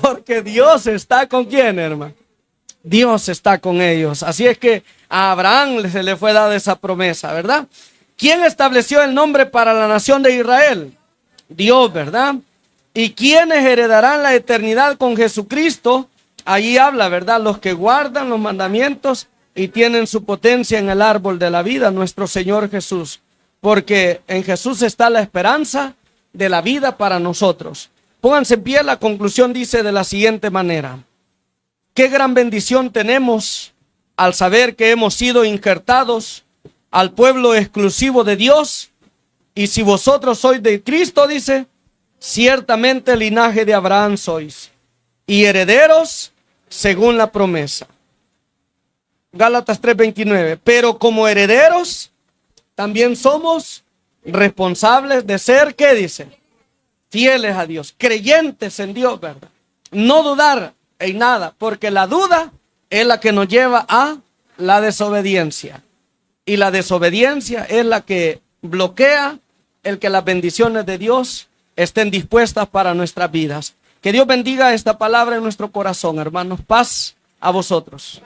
Speaker 1: Porque Dios está con quién, hermano. Dios está con ellos. Así es que a Abraham se le fue dada esa promesa, ¿verdad? ¿Quién estableció el nombre para la nación de Israel? Dios, ¿verdad? ¿Y quiénes heredarán la eternidad con Jesucristo? Allí habla, ¿verdad? Los que guardan los mandamientos y tienen su potencia en el árbol de la vida, nuestro Señor Jesús. Porque en Jesús está la esperanza de la vida para nosotros. Pónganse en pie, la conclusión dice de la siguiente manera. Qué gran bendición tenemos al saber que hemos sido injertados al pueblo exclusivo de Dios. Y si vosotros sois de Cristo, dice, ciertamente el linaje de Abraham sois, y herederos según la promesa. Gálatas 3:29. Pero como herederos, también somos responsables de ser, ¿qué dice? Fieles a Dios, creyentes en Dios, ¿verdad? No dudar en nada, porque la duda es la que nos lleva a la desobediencia. Y la desobediencia es la que bloquea el que las bendiciones de Dios estén dispuestas para nuestras vidas. Que Dios bendiga esta palabra en nuestro corazón, hermanos. Paz a vosotros.